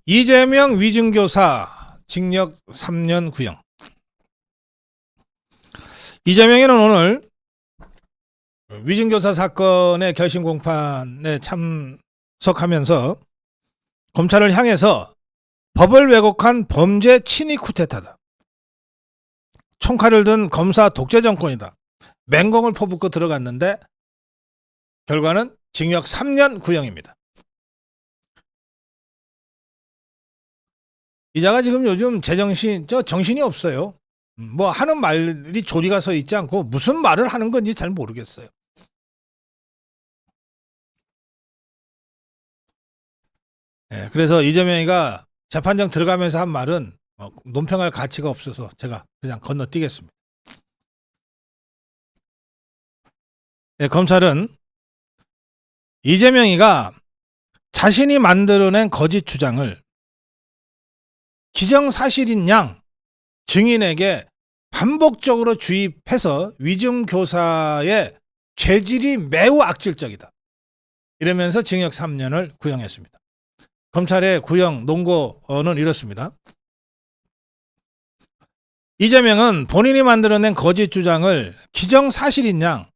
이재명 위증교사 징역 3년 구형. 이재명이는 오늘 위증교사 사건의 결심 공판에 참석하면서 검찰을 향해서 법을 왜곡한 범죄 친위 쿠데타다, 총칼을 든 검사 독재 정권이다, 맹공을 퍼붓고 들어갔는데 결과는 징역 3년 구형입니다. 이자가 지금 요즘 정신이 없어요. 뭐 하는 말이 조리가 서 있지 않고 무슨 말을 하는 건지 잘 모르겠어요. 그래서 이재명이가 재판장 들어가면서 한 말은 논평할 가치가 없어서 제가 그냥 건너뛰겠습니다. 검찰은 이재명이가 자신이 만들어낸 거짓 주장을 기정사실인 양 증인에게 반복적으로 주입해서 위증교사의 죄질이 매우 악질적이다, 이러면서 징역 3년을 구형했습니다. 검찰의 구형 논거는 이렇습니다. 이재명은 본인이 만들어낸 거짓 주장을 기정사실인 양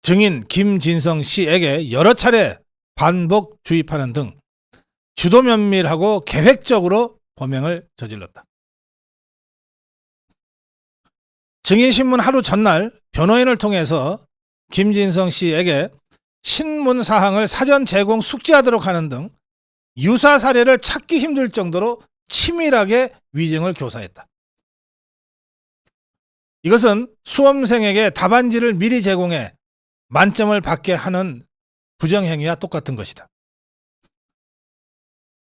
증인 김진성 씨에게 여러 차례 반복 주입하는 등 주도 면밀하고 계획적으로 범행을 저질렀다. 증인신문 하루 전날 변호인을 통해서 김진성 씨에게 신문 사항을 사전 제공 숙지하도록 하는 등 유사 사례를 찾기 힘들 정도로 치밀하게 위증을 교사했다. 이것은 수험생에게 답안지를 미리 제공해 만점을 받게 하는 부정행위와 똑같은 것이다.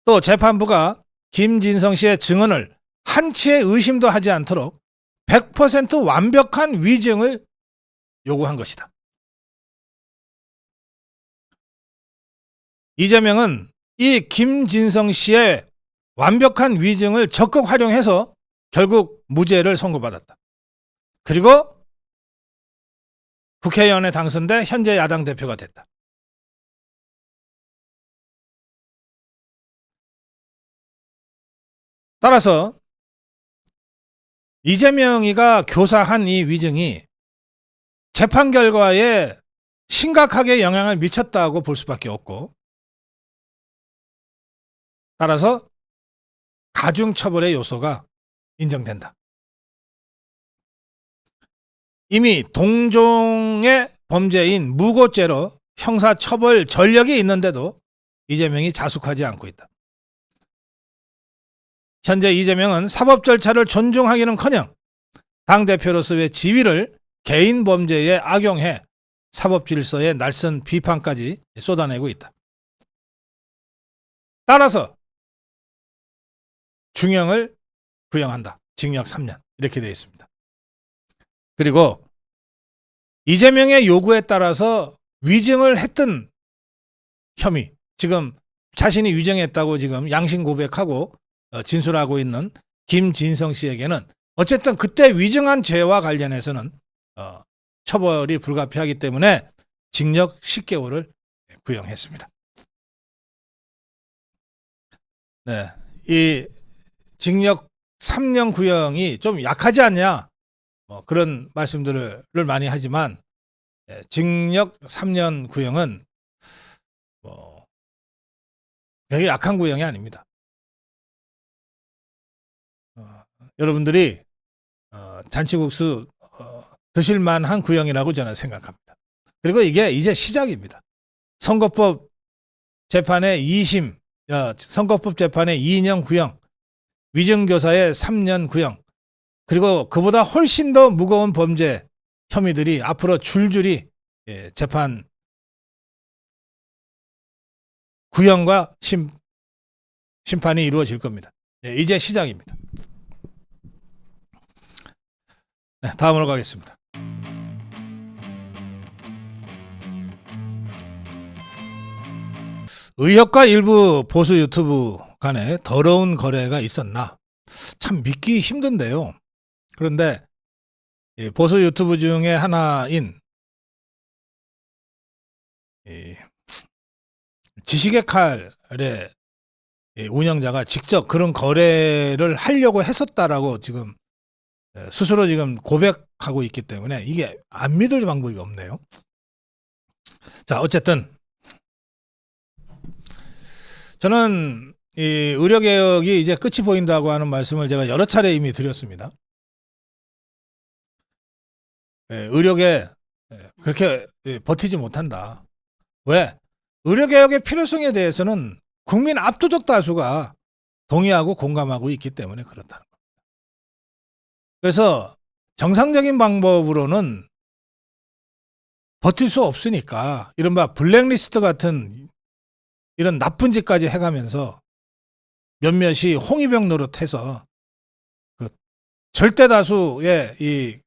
또 재판부가 김진성 씨의 증언을 한치의 의심도 하지 않도록 100% 완벽한 위증을 요구한 것이다. 이재명은 이 김진성 씨의 완벽한 위증을 적극 활용해서 결국 무죄를 선고받았다. 그리고 국회의원에 당선돼 현재 야당 대표가 됐다. 따라서 이재명이가 교사한 이 위증이 재판 결과에 심각하게 영향을 미쳤다고 볼 수밖에 없고, 따라서 가중처벌의 요소가 인정된다. 이미 동종의 범죄인 무고죄로 형사처벌 전력이 있는데도 이재명이 자숙하지 않고 있다. 현재 이재명은 사법 절차를 존중하기는커녕 당대표로서의 지위를 개인 범죄에 악용해 사법 질서에 날선 비판까지 쏟아내고 있다. 따라서 중형을 구형한다. 징역 3년 이렇게 되어 있습니다. 그리고 이재명의 요구에 따라서 위증을 했던 혐의, 지금 자신이 위증했다고 지금 양심 고백하고 진술하고 있는 김진성 씨에게는 어쨌든 그때 위증한 죄와 관련해서는 처벌이 불가피하기 때문에 징역 10개월을 구형했습니다. 네, 이 징역 3년 구형이 좀 약하지 않냐, 그런 말씀들을 많이 하지만 징역 3년 구형은 되게 약한 구형이 아닙니다. 여러분들이 잔치국수 드실 만한 구형이라고 저는 생각합니다. 그리고 이게 이제 시작입니다. 선거법 재판의 2심, 선거법 재판의 2년 구형, 위증교사의 3년 구형, 그리고 그보다 훨씬 더 무거운 범죄 혐의들이 앞으로 줄줄이 재판 구형과 심판이 이루어질 겁니다. 이제 시작입니다. 네, 다음으로 가겠습니다. 의협과 일부 보수 유튜브 간에 더러운 거래가 있었나? 참 믿기 힘든데요. 그런데 보수 유튜브 중에 하나인 지식의 칼의 운영자가 직접 그런 거래를 하려고 했었다라고 지금 스스로 지금 고백하고 있기 때문에 이게 안 믿을 방법이 없네요. 자, 어쨌든 저는 이 의료개혁이 이제 끝이 보인다고 하는 말씀을 제가 여러 차례 이미 드렸습니다. 의료계 그렇게 버티지 못한다. 왜? 의료개혁의 필요성에 대해서는 국민 압도적 다수가 동의하고 공감하고 있기 때문에 그렇다는 겁니다. 그래서 정상적인 방법으로는 버틸 수 없으니까 이른바 블랙리스트 같은 이런 나쁜 짓까지 해가면서 몇몇이 홍위병 노릇해서 그 절대 다수의 이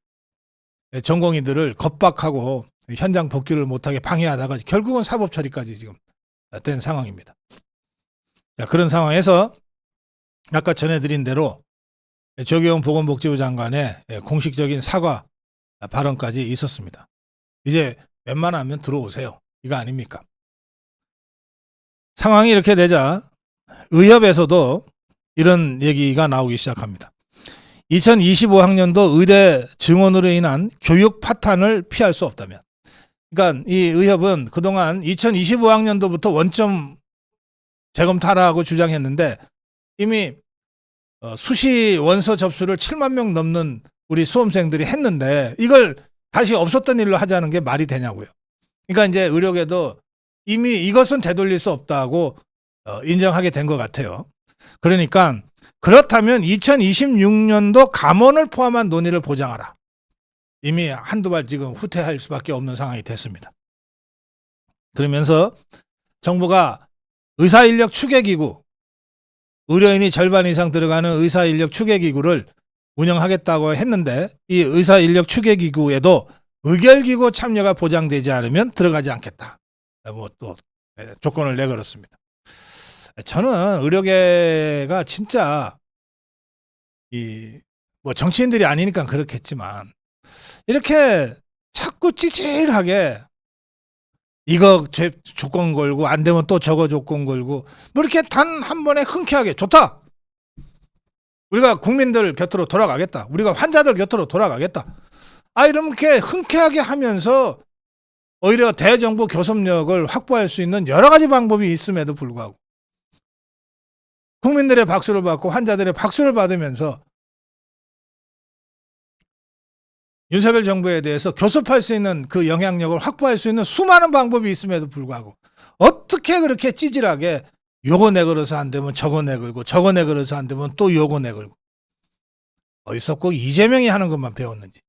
전공의들을 겁박하고 현장 복귀를 못하게 방해하다가 결국은 사법 처리까지 지금 된 상황입니다. 자, 그런 상황에서 아까 전해드린 대로 조계용 보건복지부 장관의 공식적인 사과 발언까지 있었습니다. 이제 웬만하면 들어오세요. 이거 아닙니까? 상황이 이렇게 되자 의협에서도 이런 얘기가 나오기 시작합니다. 2025학년도 의대 증원으로 인한 교육 파탄을 피할 수 없다면, 그러니까 이 의협은 그동안 2025학년도부터 원점 재검토하라고 주장했는데 이미 수시 원서 접수를 7만 명 넘는 우리 수험생들이 했는데 이걸 다시 없었던 일로 하자는 게 말이 되냐고요. 그러니까 이제 의료계도 이미 이것은 되돌릴 수 없다고 인정하게 된 것 같아요. 그러니까 그렇다면 2026년도 감원을 포함한 논의를 보장하라. 이미 한두 발 지금 후퇴할 수밖에 없는 상황이 됐습니다. 그러면서 정부가 의사인력 추계기구, 의료인이 절반 이상 들어가는 의사인력 추계기구를 운영하겠다고 했는데 이 의사인력 추계기구에도 의결기구 참여가 보장되지 않으면 들어가지 않겠다. 뭐 또 조건을 내걸었습니다. 저는 의료계가 진짜 뭐 정치인들이 아니니까 그렇겠지만 이렇게 자꾸 찌질하게 이거 조건 걸고 안 되면 또 저거 조건 걸고 뭐 이렇게 단 한 번에 흔쾌하게 좋다. 우리가 국민들 곁으로 돌아가겠다. 우리가 환자들 곁으로 돌아가겠다. 이렇게 흔쾌하게 하면서 오히려 대정부 교섭력을 확보할 수 있는 여러 가지 방법이 있음에도 불구하고 국민들의 박수를 받고 환자들의 박수를 받으면서 윤석열 정부에 대해서 교섭할 수 있는 그 영향력을 확보할 수 있는 수많은 방법이 있음에도 불구하고 어떻게 그렇게 찌질하게 요거 내걸어서 안 되면 저거 내걸고 저거 내걸어서 안 되면 또 요거 내걸고 어디서 꼭 이재명이 하는 것만 배웠는지.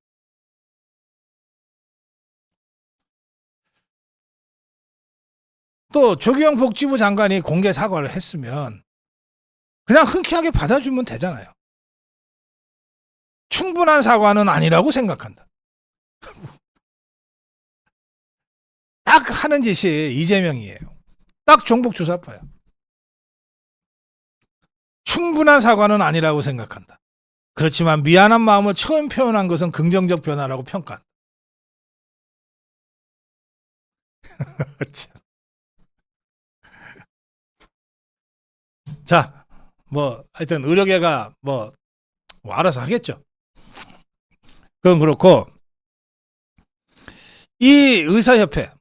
또 조기영 복지부 장관이 공개 사과를 했으면 그냥 흔쾌하게 받아주면 되잖아요. 충분한 사과는 아니라고 생각한다. 딱 하는 짓이 이재명이에요. 딱 종북 주사파야. 충분한 사과는 아니라고 생각한다. 그렇지만 미안한 마음을 처음 표현한 것은 긍정적 변화라고 평가한다. 자, 뭐 하여튼 의료계가 뭐 알아서 하겠죠. 그건 그렇고 이 의사협회가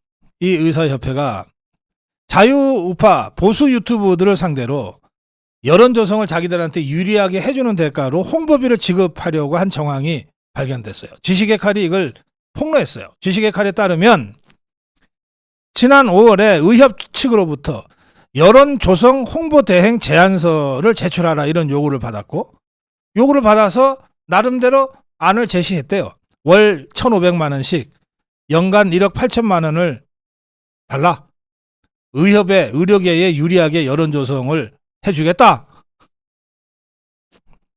자유우파 보수 유튜브들을 상대로 여론 조성을 자기들한테 유리하게 해주는 대가로 홍보비를 지급하려고 한 정황이 발견됐어요. 지식의 칼이 이걸 폭로했어요. 지식의 칼에 따르면 지난 5월에 의협 측으로부터 여론 조성 홍보 대행 제안서를 제출하라 이런 요구를 받았고 요구를 받아서 나름대로 안을 제시했대요. 월 1,500만 원씩 연간 1억 8천만 원을 달라. 의협의 의료계에 유리하게 여론 조성을 해주겠다.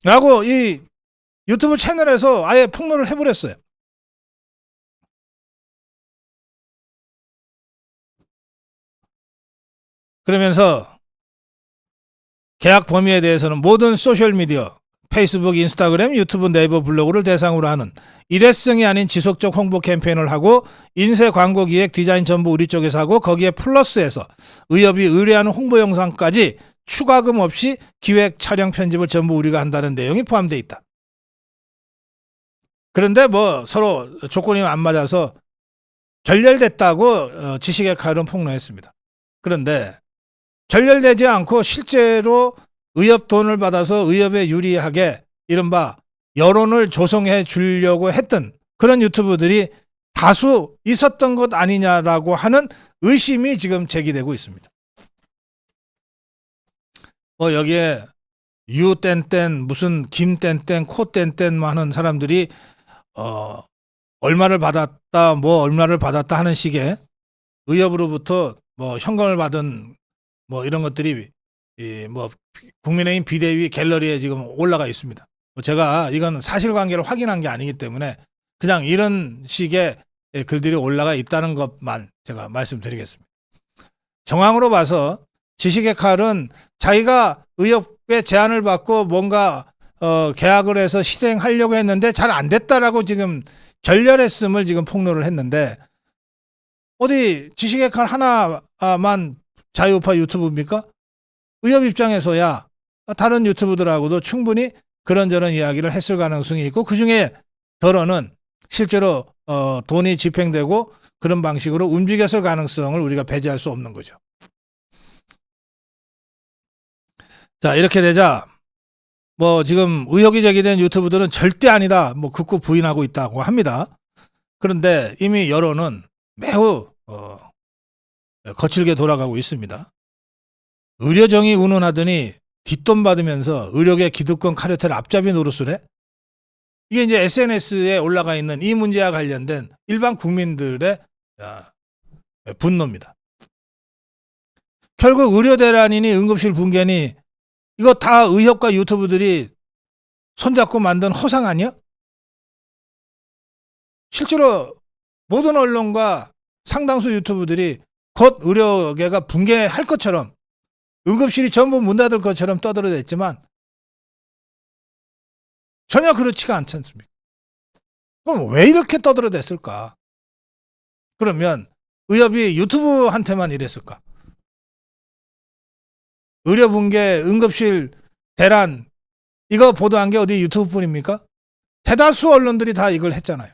라고 이 유튜브 채널에서 아예 폭로를 해버렸어요. 그러면서 계약 범위에 대해서는 모든 소셜미디어 페이스북, 인스타그램, 유튜브, 네이버 블로그를 대상으로 하는 일회성이 아닌 지속적 홍보 캠페인을 하고 인쇄 광고 기획 디자인 전부 우리 쪽에서 하고 거기에 플러스해서 의협이 의뢰하는 홍보 영상까지 추가금 없이 기획 촬영 편집을 전부 우리가 한다는 내용이 포함되어 있다. 그런데 뭐 서로 조건이 안 맞아서 결렬됐다고 지식의 칼은 폭로했습니다. 그런데 결렬되지 않고 실제로 의협 돈을 받아서 의협에 유리하게 이른바 여론을 조성해 주려고 했던 그런 유튜브들이 다수 있었던 것 아니냐라고 하는 의심이 지금 제기되고 있습니다. 뭐 여기에 유땡땡 무슨 김땡땡 코땡땡 하는 사람들이 얼마를 받았다 뭐 얼마를 받았다 하는 식의 의협으로부터 뭐 현금을 받은 뭐 이런 것들이 뭐 국민의힘 비대위 갤러리에 지금 올라가 있습니다. 제가 이건 사실관계를 확인한 게 아니기 때문에 그냥 이런 식의 글들이 올라가 있다는 것만 제가 말씀드리겠습니다. 정황으로 봐서 지식의 칼은 자기가 의협의 제안을 받고 뭔가 계약을 해서 실행하려고 했는데 잘 안 됐다라고 지금 결렬했음을 지금 폭로를 했는데 어디 지식의 칼 하나만 자유우파 유튜브입니까? 의협 입장에서야 다른 유튜브들하고도 충분히 그런저런 이야기를 했을 가능성이 있고 그중에 덜어는 실제로 돈이 집행되고 그런 방식으로 움직였을 가능성을 우리가 배제할 수 없는 거죠. 자, 이렇게 되자 뭐 지금 의혹이 제기된 유튜브들은 절대 아니다 뭐 극구 부인하고 있다고 합니다. 그런데 이미 여론은 매우 거칠게 돌아가고 있습니다. 의료정이 운운하더니 뒷돈 받으면서 의료계 기득권 카르텔 앞잡이 노릇을 해? 이게 이제 SNS에 올라가 있는 이 문제와 관련된 일반 국민들의 분노입니다. 결국 의료대란이니 응급실 붕괴니 이거 다 의협과 유튜브들이 손잡고 만든 허상 아니야? 실제로 모든 언론과 상당수 유튜브들이 곧 의료계가 붕괴할 것처럼 응급실이 전부 문 닫을 것처럼 떠들어댔지만 전혀 그렇지가 않지 않습니까? 그럼 왜 이렇게 떠들어댔을까? 그러면 의협이 유튜브한테만 이랬을까? 의료붕괴, 응급실 대란 이거 보도한 게 어디 유튜브뿐입니까? 대다수 언론들이 다 이걸 했잖아요.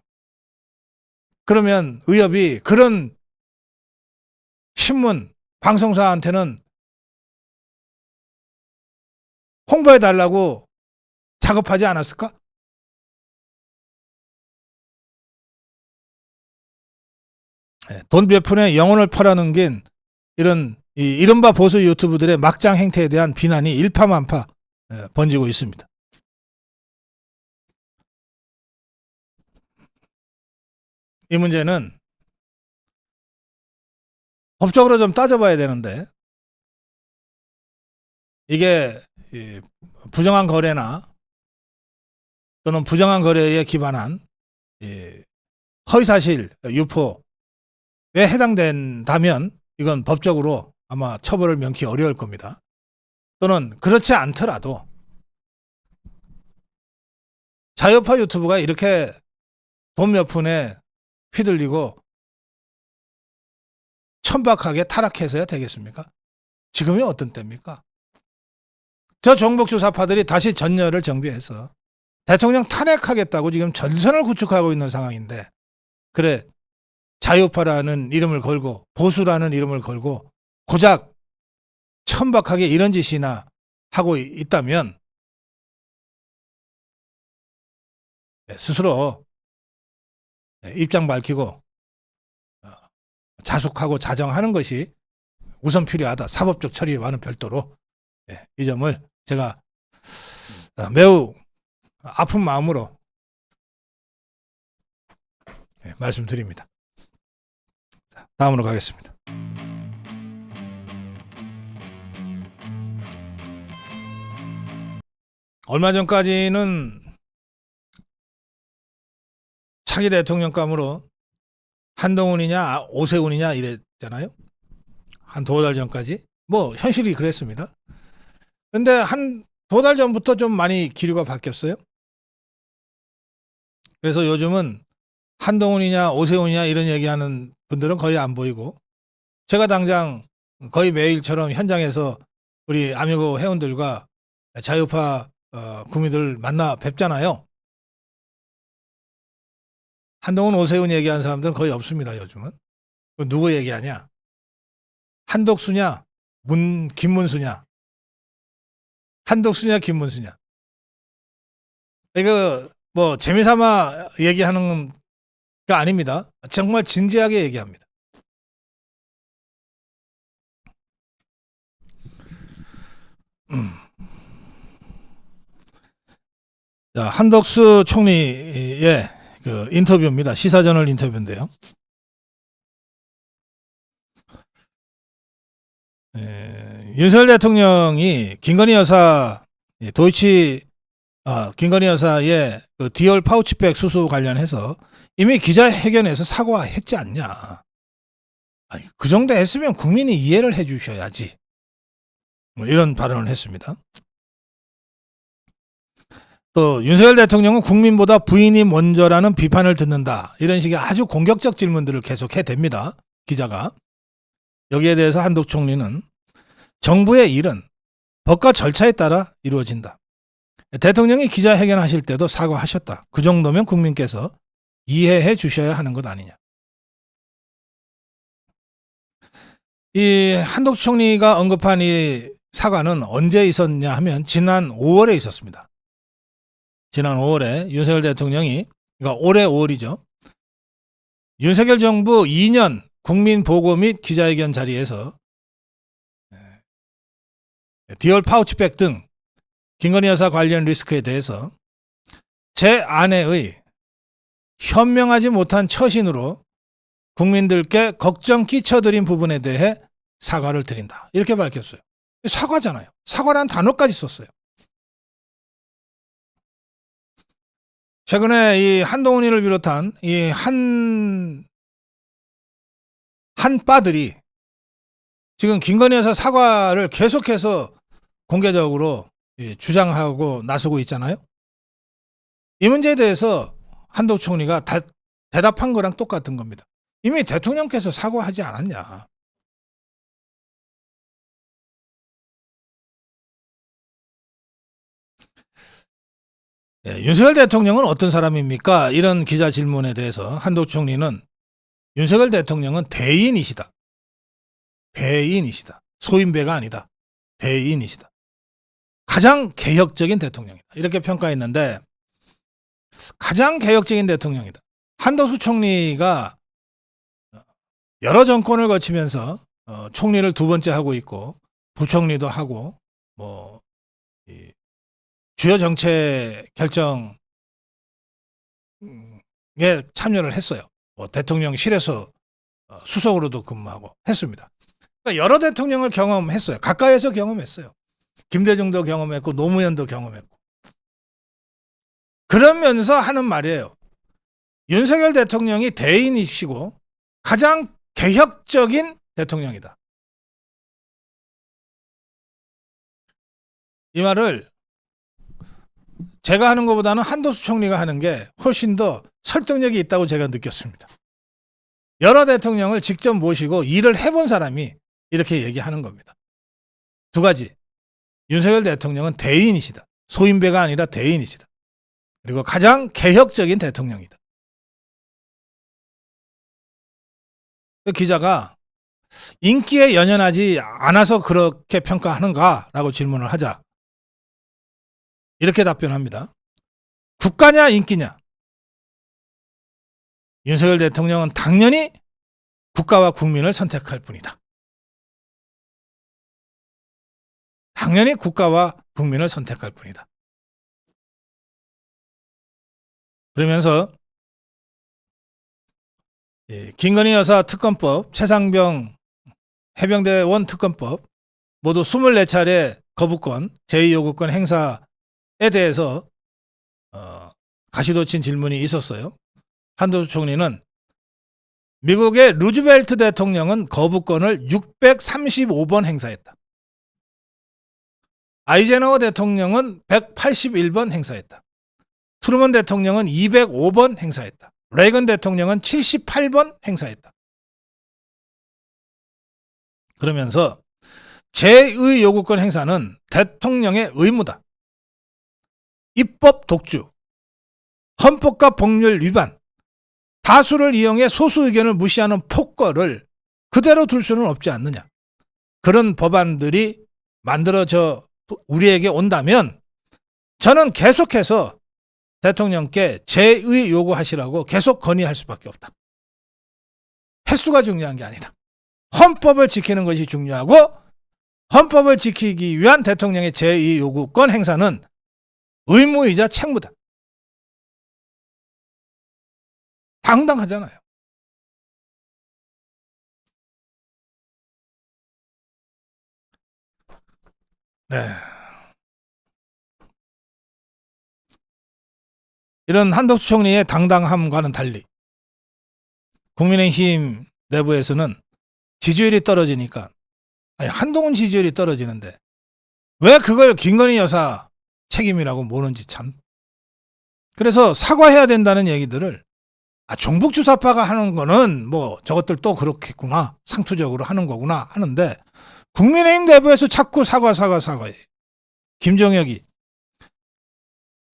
그러면 의협이 그런 신문, 방송사한테는 홍보해달라고 작업하지 않았을까? 돈 몇 푼에 영혼을 팔아넘긴 이런 이른바 보수 유튜브들의 막장 행태에 대한 비난이 일파만파 번지고 있습니다. 이 문제는 법적으로 좀 따져봐야 되는데 이게 부정한 거래나 또는 부정한 거래에 기반한 허위사실 유포에 해당된다면 이건 법적으로 아마 처벌을 명키 어려울 겁니다. 또는 그렇지 않더라도 자유파 유튜브가 이렇게 돈 몇 푼에 휘둘리고 천박하게 타락해서야 되겠습니까? 지금이 어떤 때입니까? 저 정복주사파들이 다시 전열을 정비해서 대통령 탄핵하겠다고 지금 전선을 구축하고 있는 상황인데 그래 자유파라는 이름을 걸고 보수라는 이름을 걸고 고작 천박하게 이런 짓이나 하고 있다면 스스로 입장 밝히고 자숙하고 자정하는 것이 우선 필요하다. 사법적 처리와는 별도로 이 점을 제가 매우 아픈 마음으로 말씀드립니다. 다음으로 가겠습니다. 얼마 전까지는 차기 대통령감으로 한동훈이냐 오세훈이냐 이랬잖아요. 한 두어 달 전까지 뭐 현실이 그랬습니다. 근데 2달 전부터 좀 많이 기류가 바뀌었어요. 그래서 요즘은 한동훈이냐 오세훈이냐 이런 얘기하는 분들은 거의 안 보이고, 제가 당장 거의 매일처럼 현장에서 우리 아미고 회원들과 자유파 국민들 만나 뵙잖아요. 한동훈 오세훈 얘기하는 사람들은 거의 없습니다. 요즘은. 누구 얘기하냐? 한덕수냐 김문수냐? 한덕수냐 김문수냐? 이거 뭐 재미삼아 얘기하는 거 아닙니다. 정말 진지하게 얘기합니다. 자, 한덕수 총리의 그 인터뷰입니다. 시사저널 인터뷰인데요. 윤석열 대통령이 김건희 여사의 그 디올 파우치백 수수 관련해서 이미 기자회견에서 사과했지 않냐. 아니, 그 정도 했으면 국민이 이해를 해 주셔야지. 뭐 이런 발언을 했습니다. 또 윤석열 대통령은 국민보다 부인이 먼저라는 비판을 듣는다. 이런 식의 아주 공격적 질문들을 계속 해댑니다. 기자가. 여기에 대해서 한덕수 총리는 정부의 일은 법과 절차에 따라 이루어진다. 대통령이 기자회견하실 때도 사과하셨다. 그 정도면 국민께서 이해해 주셔야 하는 것 아니냐. 이 한덕수 총리가 언급한 이 사과는 언제 있었냐 하면 지난 5월에 있었습니다. 지난 5월에 윤석열 대통령이, 그러니까 올해 5월이죠. 윤석열 정부 2년 국민보고 및 기자회견 자리에서 디올 파우치백 등 김건희 여사 관련 리스크에 대해서 제 아내의 현명하지 못한 처신으로 국민들께 걱정 끼쳐드린 부분에 대해 사과를 드린다. 이렇게 밝혔어요. 사과잖아요. 사과라는 단어까지 썼어요. 최근에 이 한동훈이를 비롯한 이 한빠들이 지금 김건희 여사 사과를 계속해서 공개적으로 주장하고 나서고 있잖아요. 이 문제에 대해서 한덕수 총리가 대답한 거랑 똑같은 겁니다. 이미 대통령께서 사과하지 않았냐. 윤석열 대통령은 어떤 사람입니까? 이런 기자 질문에 대해서 한덕수 총리는 윤석열 대통령은 대인이시다. 대인이시다. 소인배가 아니다. 대인이시다. 가장 개혁적인 대통령이다. 이렇게 평가했는데, 가장 개혁적인 대통령이다. 한덕수 총리가 여러 정권을 거치면서 총리를 2번째 하고 있고 부총리도 하고 뭐 주요 정책 결정에 참여를 했어요. 뭐 대통령실에서 수석으로도 근무하고 했습니다. 그러니까 여러 대통령을 경험했어요. 가까이에서 경험했어요. 김대중도 경험했고 노무현도 경험했고. 그러면서 하는 말이에요. 윤석열 대통령이 대인이시고 가장 개혁적인 대통령이다. 이 말을 제가 하는 것보다는 한덕수 총리가 하는 게 훨씬 더 설득력이 있다고 제가 느꼈습니다. 여러 대통령을 직접 모시고 일을 해본 사람이 이렇게 얘기하는 겁니다. 2가지. 윤석열 대통령은 대인이시다. 소인배가 아니라 대인이시다. 그리고 가장 개혁적인 대통령이다. 그 기자가 인기에 연연하지 않아서 그렇게 평가하는가라고 질문을 하자 이렇게 답변합니다. 국가냐 인기냐? 윤석열 대통령은 당연히 국가와 국민을 선택할 뿐이다. 당연히 국가와 국민을 선택할 뿐이다. 그러면서 김건희 여사 특검법, 최상병 해병대원 특검법 모두 24차례 거부권, 제2요구권 행사에 대해서 가시도친 질문이 있었어요. 한덕수 총리는 미국의 루즈벨트 대통령은 거부권을 635번 행사했다. 아이젠하워 대통령은 181번 행사했다. 트루먼 대통령은 205번 행사했다. 레이건 대통령은 78번 행사했다. 그러면서 제2 요구권 행사는 대통령의 의무다. 입법 독주, 헌법과 법률 위반, 다수를 이용해 소수 의견을 무시하는 폭거를 그대로 둘 수는 없지 않느냐. 그런 법안들이 만들어져 우리에게 온다면 저는 계속해서 대통령께 제2 요구하시라고 계속 건의할 수밖에 없다. 횟수가 중요한 게 아니다. 헌법을 지키는 것이 중요하고 헌법을 지키기 위한 대통령의 제2 요구권 행사는 의무이자 책무다. 당당하잖아요. 네. 이런 한덕수 총리의 당당함과는 달리 국민의힘 내부에서는 지지율이 떨어지니까, 아니 한동훈 지지율이 떨어지는데 왜 그걸 김건희 여사 책임이라고 모는지 참. 그래서 사과해야 된다는 얘기들을 종북 주사파가 하는 거는 뭐 저것들 또 그렇겠구나, 상투적으로 하는 거구나 하는데 국민의힘 내부에서 자꾸 사과해. 김종혁이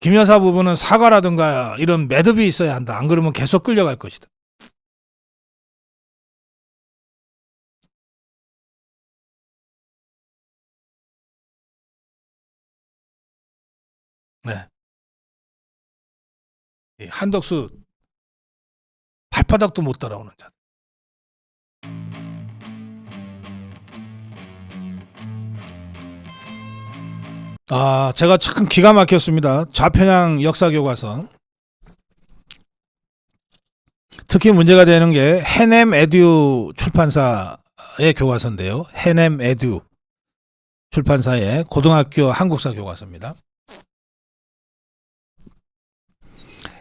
김 여사 부부는 사과라든가 이런 매듭이 있어야 한다. 안 그러면 계속 끌려갈 것이다. 네. 이 한덕수 발바닥도 못 따라오는 자. 제가 참 기가 막혔습니다. 좌편향 역사교과서. 특히 문제가 되는 게 해냄 에듀 출판사의 교과서인데요. 해냄 에듀 출판사의 고등학교 한국사 교과서입니다.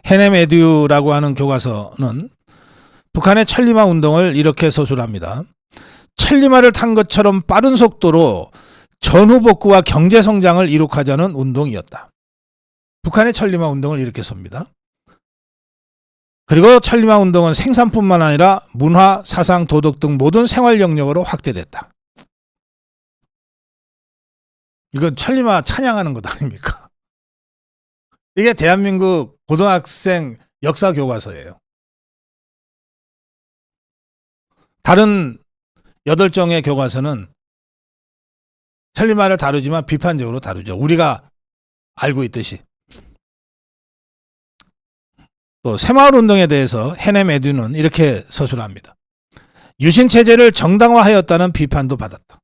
해냄 에듀라고 하는 교과서는 북한의 천리마 운동을 이렇게 서술합니다. 천리마를 탄 것처럼 빠른 속도로 전후복구와 경제성장을 이룩하자는 운동이었다. 북한의 천리마 운동을 이렇게 섭니다. 그리고 천리마 운동은 생산뿐만 아니라 문화, 사상, 도덕 등 모든 생활 영역으로 확대됐다. 이건 천리마 찬양하는 것 아닙니까? 이게 대한민국 고등학생 역사 교과서예요. 다른 8종의 교과서는 천리마를 다루지만 비판적으로 다루죠. 우리가 알고 있듯이. 또 새마을 운동에 대해서 해냄 에듀는 이렇게 서술합니다. 유신체제를 정당화하였다는 비판도 받았다.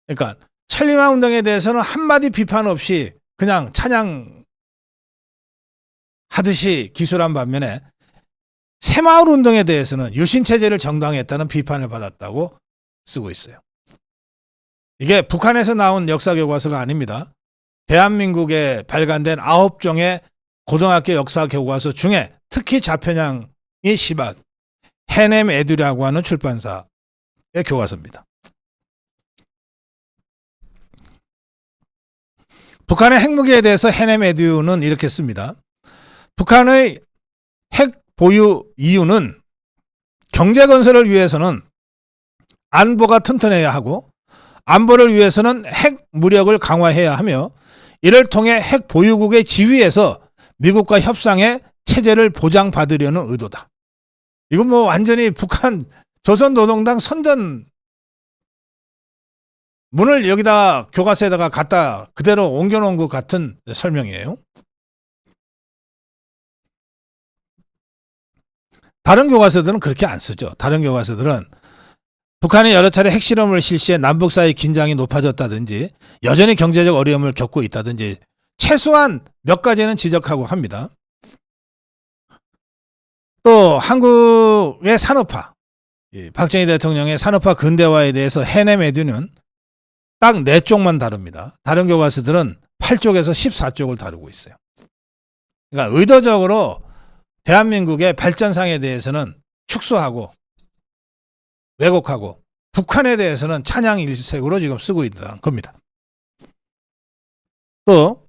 그러니까 천리마 운동에 대해서는 한마디 비판 없이 그냥 찬양하듯이 기술한 반면에 새마을 운동에 대해서는 유신체제를 정당화했다는 비판을 받았다고 쓰고 있어요. 이게 북한에서 나온 역사교과서가 아닙니다. 대한민국에 발간된 9종의 고등학교 역사교과서 중에 특히 좌편향이 심한 해냄 에듀라고 하는 출판사의 교과서입니다. 북한의 핵무기에 대해서 해냄 에듀는 이렇게 씁니다. 북한의 핵 보유 이유는 경제 건설을 위해서는 안보가 튼튼해야 하고 안보를 위해서는 핵 무력을 강화해야 하며 이를 통해 핵 보유국의 지위에서 미국과 협상해 체제를 보장받으려는 의도다. 이건 뭐 완전히 북한 조선노동당 선전 문을 여기다 교과서에다가 갖다 그대로 옮겨놓은 것 같은 설명이에요. 다른 교과서들은 그렇게 안 쓰죠. 다른 교과서들은 북한이 여러 차례 핵실험을 실시해 남북 사이 긴장이 높아졌다든지 여전히 경제적 어려움을 겪고 있다든지 최소한 몇 가지는 지적하고 합니다. 또 한국의 산업화, 박정희 대통령의 산업화 근대화에 대해서 해냄 에듀는 딱 4쪽만 다룹니다. 다른 교과서들은 8쪽에서 14쪽을 다루고 있어요. 그러니까 의도적으로 대한민국의 발전상에 대해서는 축소하고 왜곡하고 북한에 대해서는 찬양 일색으로 지금 쓰고 있다는 겁니다. 또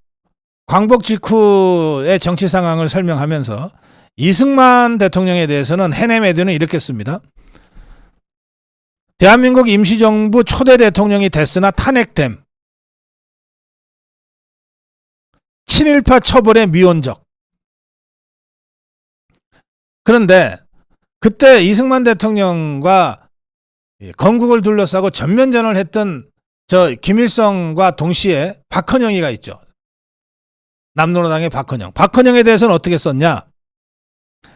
광복 직후의 정치 상황을 설명하면서 이승만 대통령에 대해서는 해내메드는 이렇게 씁니다. 대한민국 임시정부 초대 대통령이 됐으나 탄핵됨. 친일파 처벌에 미온적. 그런데 그때 이승만 대통령과 건국을 둘러싸고 전면전을 했던 저 김일성과 동시에 박헌영이가 있죠. 남노당의 박헌영. 박헌영에 대해서는 어떻게 썼냐?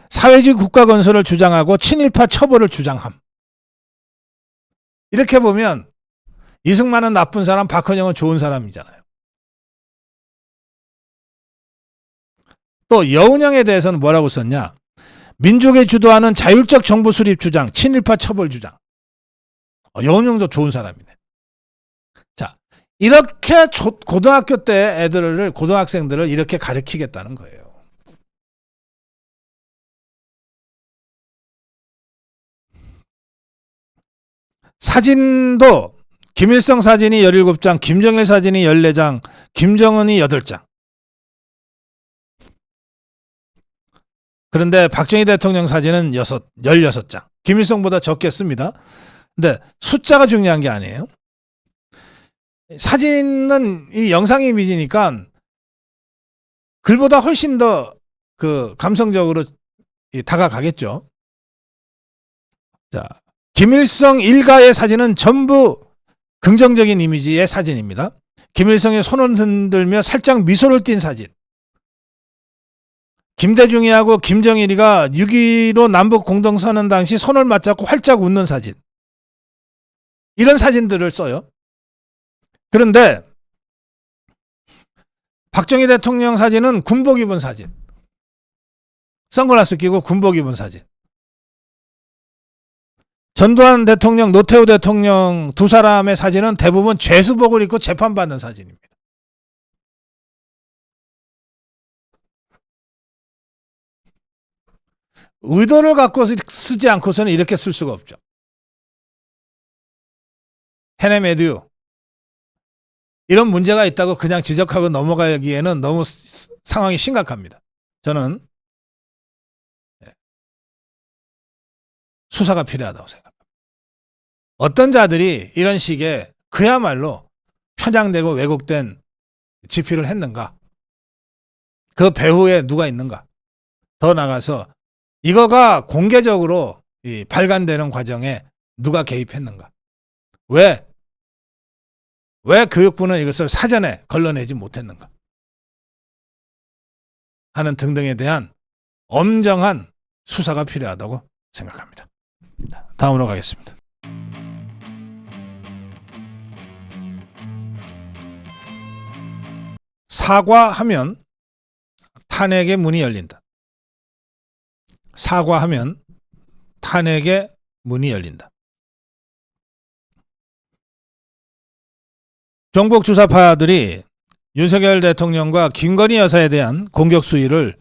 사회주의 국가 건설을 주장하고 친일파 처벌을 주장함. 이렇게 보면 이승만은 나쁜 사람, 박헌영은 좋은 사람이잖아요. 또 여운형에 대해서는 뭐라고 썼냐? 민족이 주도하는 자율적 정부 수립 주장, 친일파 처벌 주장. 여운형도 좋은 사람이네. 자, 이렇게 고등학교 때 고등학생들을 이렇게 가르치겠다는 거예요. 사진도 김일성 사진이 17장, 김정일 사진이 14장, 김정은이 8장. 그런데 박정희 대통령 사진은 16장. 김일성보다 적게 씁니다. 근데 숫자가 중요한 게 아니에요. 사진은 이 영상 이미지니까 글보다 훨씬 더 그 감성적으로 다가가겠죠. 자, 김일성 일가의 사진은 전부 긍정적인 이미지의 사진입니다. 김일성이 손을 흔들며 살짝 미소를 띤 사진. 김대중이하고 김정일이가 6.15 남북 공동선언 당시 손을 맞잡고 활짝 웃는 사진. 이런 사진들을 써요. 그런데 박정희 대통령 사진은 군복 입은 사진. 선글라스 끼고 군복 입은 사진. 전두환 대통령, 노태우 대통령 두 사람의 사진은 대부분 죄수복을 입고 재판받는 사진입니다. 의도를 갖고 쓰지 않고서는 이렇게 쓸 수가 없죠. 해내메드 이런 문제가 있다고 그냥 지적하고 넘어가기에는 너무 상황이 심각합니다. 저는 수사가 필요하다고 생각합니다. 어떤 자들이 이런 식의 그야말로 편향되고 왜곡된 집필을 했는가? 그 배후에 누가 있는가? 더 나가서 이거가 공개적으로 발간되는 과정에 누가 개입했는가? 왜 교육부는 이것을 사전에 걸러내지 못했는가? 하는 등등에 대한 엄정한 수사가 필요하다고 생각합니다. 다음으로 가겠습니다. 사과하면 탄핵의 문이 열린다. 사과하면 탄핵의 문이 열린다. 종북 주사파들이 윤석열 대통령과 김건희 여사에 대한 공격 수위를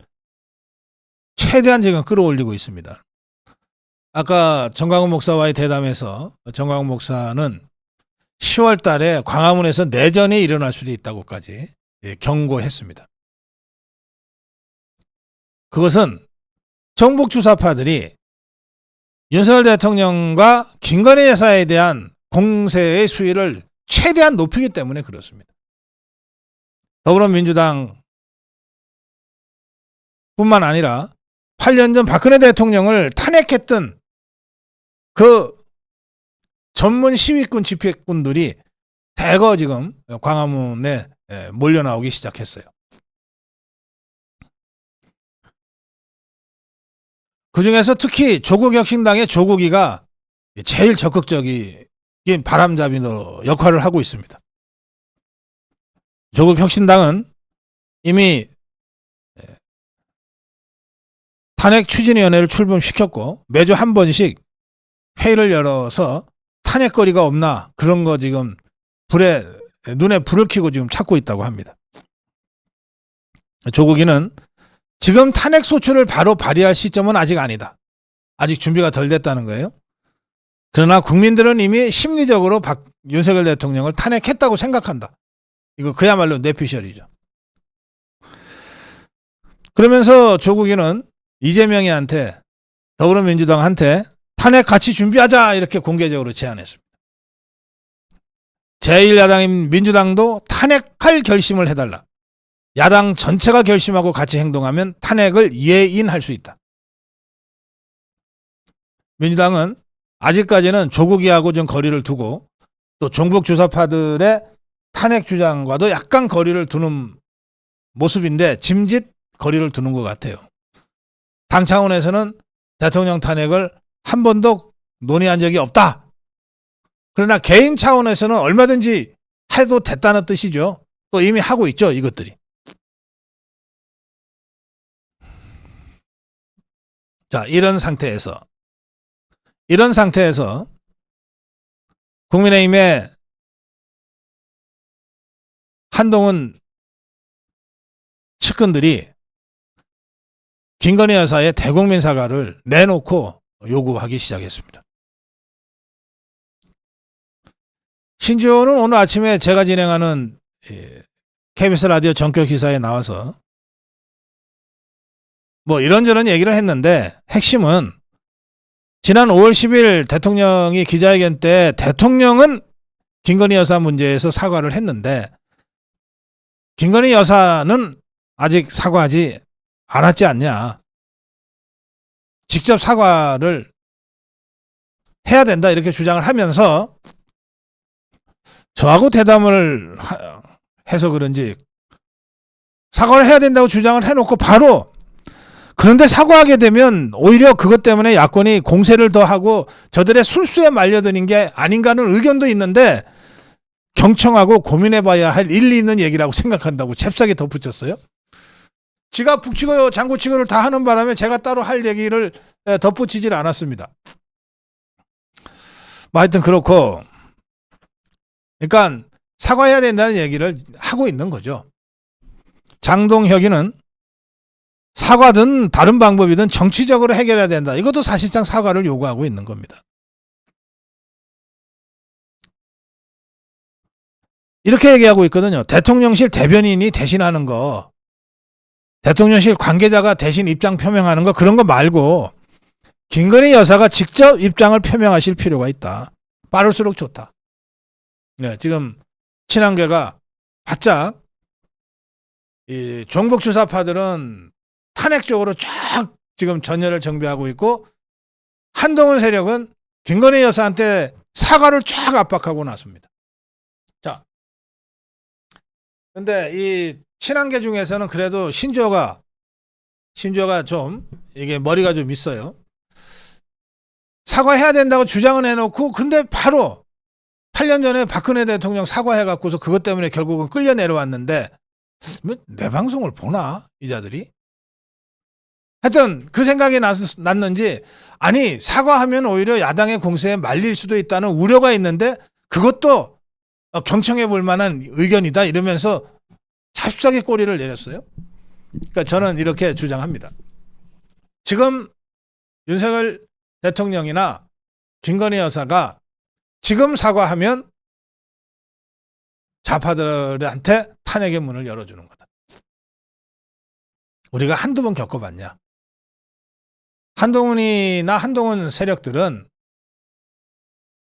최대한 지금 끌어올리고 있습니다. 아까 정광훈 목사와의 대담에서 정광훈 목사는 10월 달에 광화문에서 내전이 일어날 수도 있다고까지 경고했습니다. 그것은 정북 주사파들이 윤석열 대통령과 김건희 여사에 대한 공세의 수위를 최대한 높이기 때문에 그렇습니다. 더불어민주당 뿐만 아니라 8년 전 박근혜 대통령을 탄핵했던 그 전문 시위꾼 집회꾼들이 대거 지금 광화문에 몰려나오기 시작했어요. 그중에서 특히 조국혁신당의 조국이가 제일 적극적인 바람잡이로 역할을 하고 있습니다. 조국혁신당은 이미 탄핵 추진위원회를 출범시켰고 매주 한 번씩 회의를 열어서 탄핵거리가 없나 그런 거 지금 눈에 불을 켜고 지금 찾고 있다고 합니다. 조국이는 지금 탄핵 소추를 바로 발의할 시점은 아직 아니다. 아직 준비가 덜 됐다는 거예요. 그러나 국민들은 이미 심리적으로 윤석열 대통령을 탄핵했다고 생각한다. 이거 그야말로 뇌피셜이죠. 그러면서 조국이는 이재명이한테, 더불어민주당한테 탄핵 같이 준비하자 이렇게 공개적으로 제안했습니다. 제1야당인 민주당도 탄핵할 결심을 해달라. 야당 전체가 결심하고 같이 행동하면 탄핵을 예인할 수 있다. 민주당은 아직까지는 조국이하고 좀 거리를 두고 또 종북 주사파들의 탄핵 주장과도 약간 거리를 두는 모습인데 짐짓 거리를 두는 것 같아요. 당 차원에서는 대통령 탄핵을 한 번도 논의한 적이 없다. 그러나 개인 차원에서는 얼마든지 해도 됐다는 뜻이죠. 또 이미 하고 있죠, 이것들이. 자, 이런 상태에서 국민의힘의 한동훈 측근들이 김건희 여사의 대국민 사과를 내놓고 요구하기 시작했습니다. 신지호는 오늘 아침에 제가 진행하는 KBS 라디오 전격 기사에 나와서 뭐 이런저런 얘기를 했는데 핵심은 지난 5월 10일 대통령이 기자회견 때 대통령은 김건희 여사 문제에서 사과를 했는데 김건희 여사는 아직 사과하지 않았지 않냐. 직접 사과를 해야 된다 이렇게 주장을 하면서 저하고 대담을 해서 그런지 사과를 해야 된다고 주장을 해놓고 바로 그런데 사과하게 되면 오히려 그것 때문에 야권이 공세를 더하고 저들의 술수에 말려드는 게 아닌가 하는 의견도 있는데 경청하고 고민해봐야 할 일리 있는 얘기라고 생각한다고 잽싸게 덧붙였어요. 지가 북치고 장구치고를 다 하는 바람에 제가 따로 할 얘기를 덧붙이질 않았습니다. 뭐 하여튼 그렇고 그러니까 사과해야 된다는 얘기를 하고 있는 거죠. 장동혁이는 사과든 다른 방법이든 정치적으로 해결해야 된다. 이것도 사실상 사과를 요구하고 있는 겁니다. 이렇게 얘기하고 있거든요. 대통령실 대변인이 대신하는 거, 대통령실 관계자가 대신 입장 표명하는 거 그런 거 말고 김건희 여사가 직접 입장을 표명하실 필요가 있다. 빠를수록 좋다. 네, 지금 친한계가 바짝 이 종북 주사파들은 탄핵 쪽으로 쫙 지금 전열을 정비하고 있고 한동훈 세력은 김건희 여사한테 사과를 쫙 압박하고 나섭니다. 자, 근데 이 친한계 중에서는 그래도 신조가 좀 이게 머리가 좀 있어요. 사과해야 된다고 주장을 해놓고 근데 바로 8년 전에 박근혜 대통령 사과해갖고서 그것 때문에 결국은 끌려 내려왔는데 내 방송을 보나 이 자들이? 하여튼 그 생각이 났는지 아니 사과하면 오히려 야당의 공세에 말릴 수도 있다는 우려가 있는데 그것도 경청해 볼 만한 의견이다 이러면서 찹싸게 꼬리를 내렸어요. 그러니까 저는 이렇게 주장합니다. 지금 윤석열 대통령이나 김건희 여사가 지금 사과하면 좌파들한테 탄핵의 문을 열어주는 거다. 우리가 한두 번 겪어봤냐. 한동훈이나 한동훈 세력들은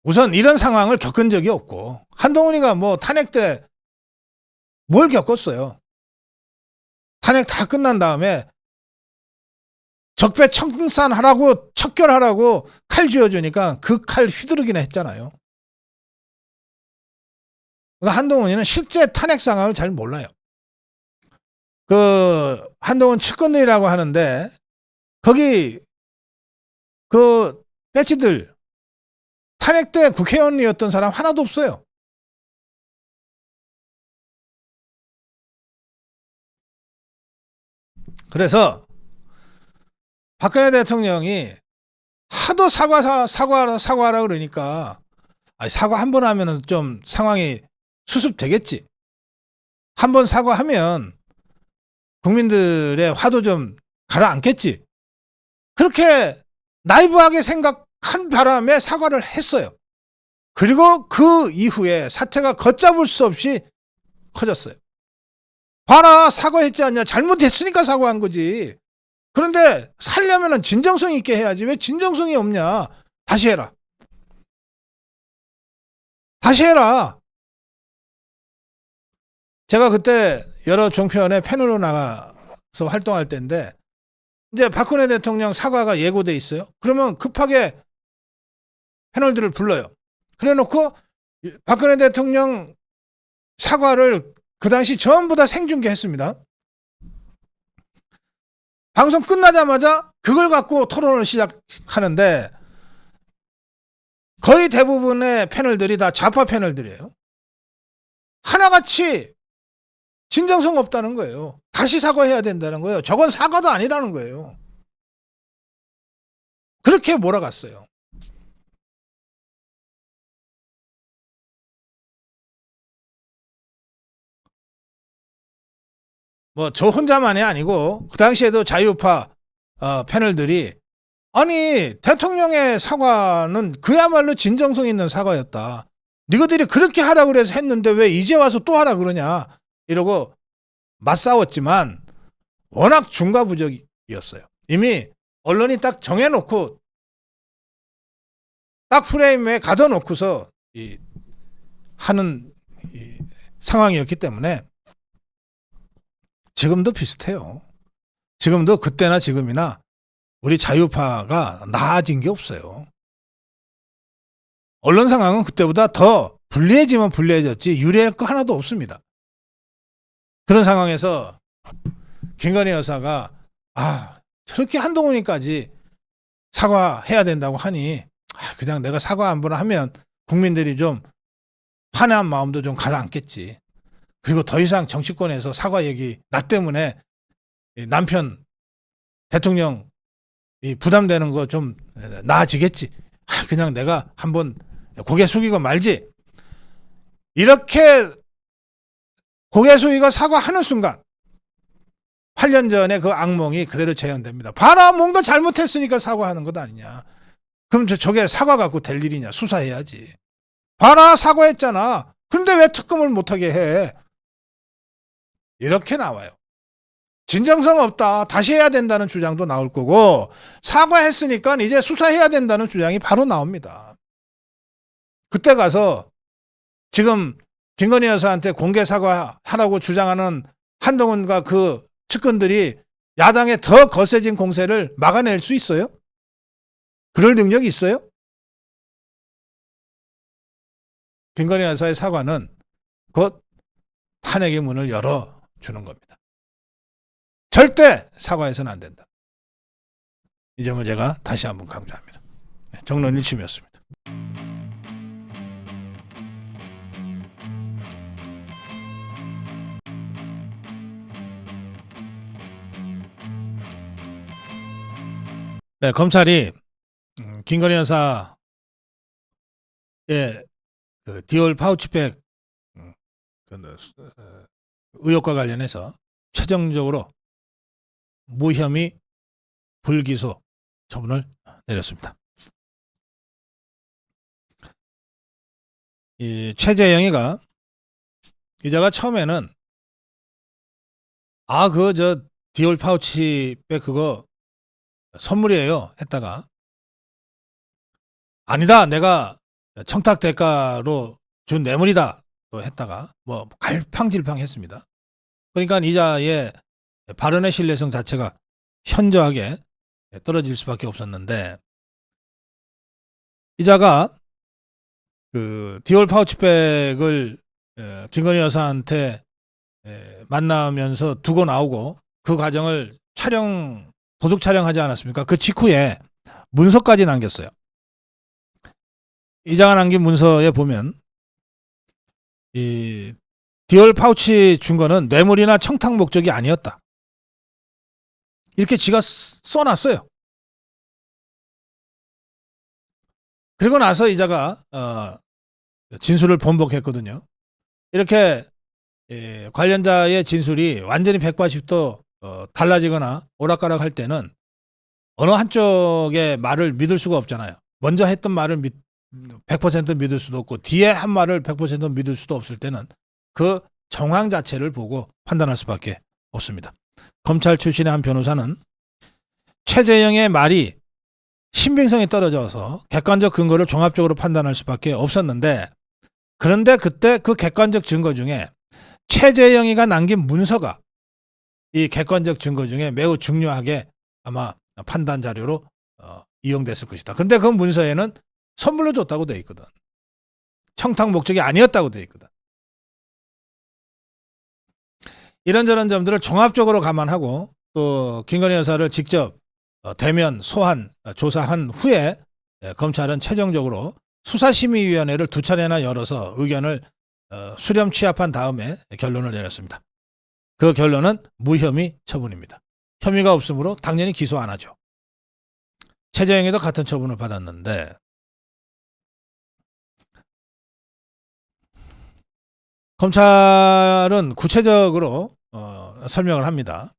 우선 이런 상황을 겪은 적이 없고 한동훈이가 뭐 탄핵 때 뭘 겪었어요. 탄핵 다 끝난 다음에 적폐 청산하라고 척결하라고 칼 쥐어주니까 그 칼 휘두르기나 했잖아요. 그러니까 한동훈이는 실제 탄핵 상황을 잘 몰라요. 그 한동훈 측근들이라고 하는데 거기 그 배치들 탄핵 때 국회의원이었던 사람 하나도 없어요. 그래서 박근혜 대통령이 하도 사과하라 그러니까 아니, 사과 한 번 하면은 좀 상황이 수습되겠지. 한 번 사과하면 국민들의 화도 좀 가라앉겠지. 그렇게 나이브하게 생각한 바람에 사과를 했어요. 그리고 그 이후에 사태가 걷잡을 수 없이 커졌어요. 봐라, 사과했지 않냐. 잘못했으니까 사과한 거지. 그런데 살려면은 진정성 있게 해야지. 왜 진정성이 없냐. 다시 해라. 다시 해라. 제가 그때 여러 종편에 패널로 나가서 활동할 때인데 이제 박근혜 대통령 사과가 예고돼 있어요. 그러면 급하게 패널들을 불러요. 그래놓고 박근혜 대통령 사과를 그 당시 전부 다 생중계했습니다. 방송 끝나자마자 그걸 갖고 토론을 시작하는데 거의 대부분의 패널들이 다 좌파 패널들이에요. 하나같이 진정성 없다는 거예요. 다시 사과해야 된다는 거예요. 저건 사과도 아니라는 거예요. 그렇게 몰아갔어요. 뭐 저 혼자만이 아니고 그 당시에도 자유파 패널들이 아니 대통령의 사과는 그야말로 진정성 있는 사과였다. 니거들이 그렇게 하라 그래서 했는데 왜 이제 와서 또 하라 그러냐 이러고 맞싸웠지만 워낙 중과부적이었어요. 이미 언론이 딱 정해놓고 딱 프레임에 가둬놓고서 하는 상황이었기 때문에 지금도 비슷해요. 지금도 그때나 지금이나 우리 자유파가 나아진 게 없어요. 언론 상황은 그때보다 더 불리해지면 불리해졌지 유리할 거 하나도 없습니다. 그런 상황에서 김건희 여사가 저렇게 한동훈이까지 사과해야 된다고 하니 그냥 내가 사과 한 번 하면 국민들이 좀 화난 마음도 좀 가라앉겠지. 그리고 더 이상 정치권에서 사과 얘기 나 때문에 남편 대통령 부담되는 거 좀 나아지겠지. 그냥 내가 한번 고개 숙이고 말지. 이렇게 고개 숙이고 사과하는 순간 8년 전에 그 악몽이 그대로 재현됩니다. 봐라, 뭔가 잘못했으니까 사과하는 것 아니냐. 그럼 저게 사과 갖고 될 일이냐. 수사해야지. 봐라, 사과했잖아. 근데 왜 특검을 못하게 해. 이렇게 나와요. 진정성 없다. 다시 해야 된다는 주장도 나올 거고 사과했으니까 이제 수사해야 된다는 주장이 바로 나옵니다. 그때 가서 지금 김건희 여사한테 공개 사과하라고 주장하는 한동훈과 그 측근들이 야당의 더 거세진 공세를 막아낼 수 있어요? 그럴 능력이 있어요? 김건희 여사의 사과는 곧 탄핵의 문을 열어주는 겁니다. 절대 사과해서는 안 된다. 이 점을 제가 다시 한번 강조합니다. 정론 1심이었습니다. 네, 검찰이 김건희 여사의 그 디올 파우치백 의혹과 관련해서 최종적으로 무혐의 불기소 처분을 내렸습니다. 이 최재영이가 기자가 처음에는 디올 파우치백 그거 선물이에요 했다가 아니다, 내가 청탁 대가로 준 뇌물이다 또 했다가 뭐 갈팡질팡했습니다. 그러니까 이자의 발언의 신뢰성 자체가 현저하게 떨어질 수밖에 없었는데 이자가 그 디올 파우치백을 김건희 여사한테 만나면서 두고 나오고 그 과정을 도둑 촬영하지 않았습니까? 그 직후에 문서까지 남겼어요. 이자가 남긴 문서에 보면 이 디올 파우치 준 거는 뇌물이나 청탁 목적이 아니었다. 이렇게 지가 써놨어요. 그리고 나서 이자가 진술을 번복했거든요. 이렇게 관련자의 진술이 완전히 180도 달라지거나 오락가락할 때는 어느 한쪽의 말을 믿을 수가 없잖아요. 먼저 했던 말을 100% 믿을 수도 없고 뒤에 한 말을 100% 믿을 수도 없을 때는 그 정황 자체를 보고 판단할 수밖에 없습니다. 검찰 출신의 한 변호사는 최재형의 말이 신빙성이 떨어져서 객관적 근거를 종합적으로 판단할 수밖에 없었는데, 그런데 그때 그 객관적 증거 중에 최재형이가 남긴 문서가 이 객관적 증거 중에 매우 중요하게 아마 판단 자료로 이용됐을 것이다. 근데 그 문서에는 선물로 줬다고 돼 있거든. 청탁 목적이 아니었다고 돼 있거든. 이런저런 점들을 종합적으로 감안하고 또 김건희 여사를 직접 대면 소환 조사한 후에 검찰은 최종적으로 수사심의위원회를 2차례나 열어서 의견을 수렴 취합한 다음에 결론을 내렸습니다. 그 결론은 무혐의 처분입니다. 혐의가 없으므로 당연히 기소 안 하죠. 최재형이도 같은 처분을 받았는데, 검찰은 구체적으로 설명을 합니다.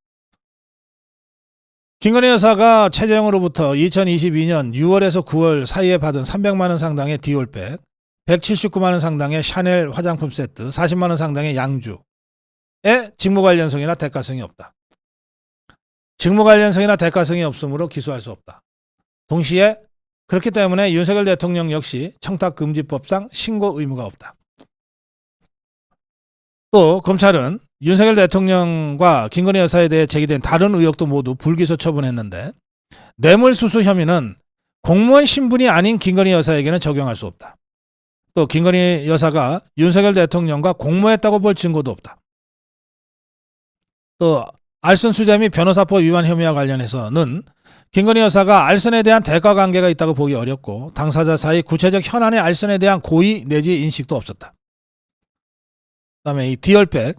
김건희 여사가 최재형으로부터 2022년 6월에서 9월 사이에 받은 300만 원 상당의 디올백, 179만 원 상당의 샤넬 화장품 세트, 40만 원 상당의 양주에 직무 관련성이나 대가성이 없다. 직무 관련성이나 대가성이 없으므로 기소할 수 없다. 동시에 그렇기 때문에 윤석열 대통령 역시 청탁금지법상 신고 의무가 없다. 또 검찰은 윤석열 대통령과 김건희 여사에 대해 제기된 다른 의혹도 모두 불기소 처분했는데, 뇌물수수 혐의는 공무원 신분이 아닌 김건희 여사에게는 적용할 수 없다. 또 김건희 여사가 윤석열 대통령과 공모했다고 볼 증거도 없다. 또 알선 수재 및 변호사법 위반 혐의와 관련해서는 김건희 여사가 알선에 대한 대가 관계가 있다고 보기 어렵고, 당사자 사이 구체적 현안의 알선에 대한 고의 내지 인식도 없었다. 그다음에 이 디올백,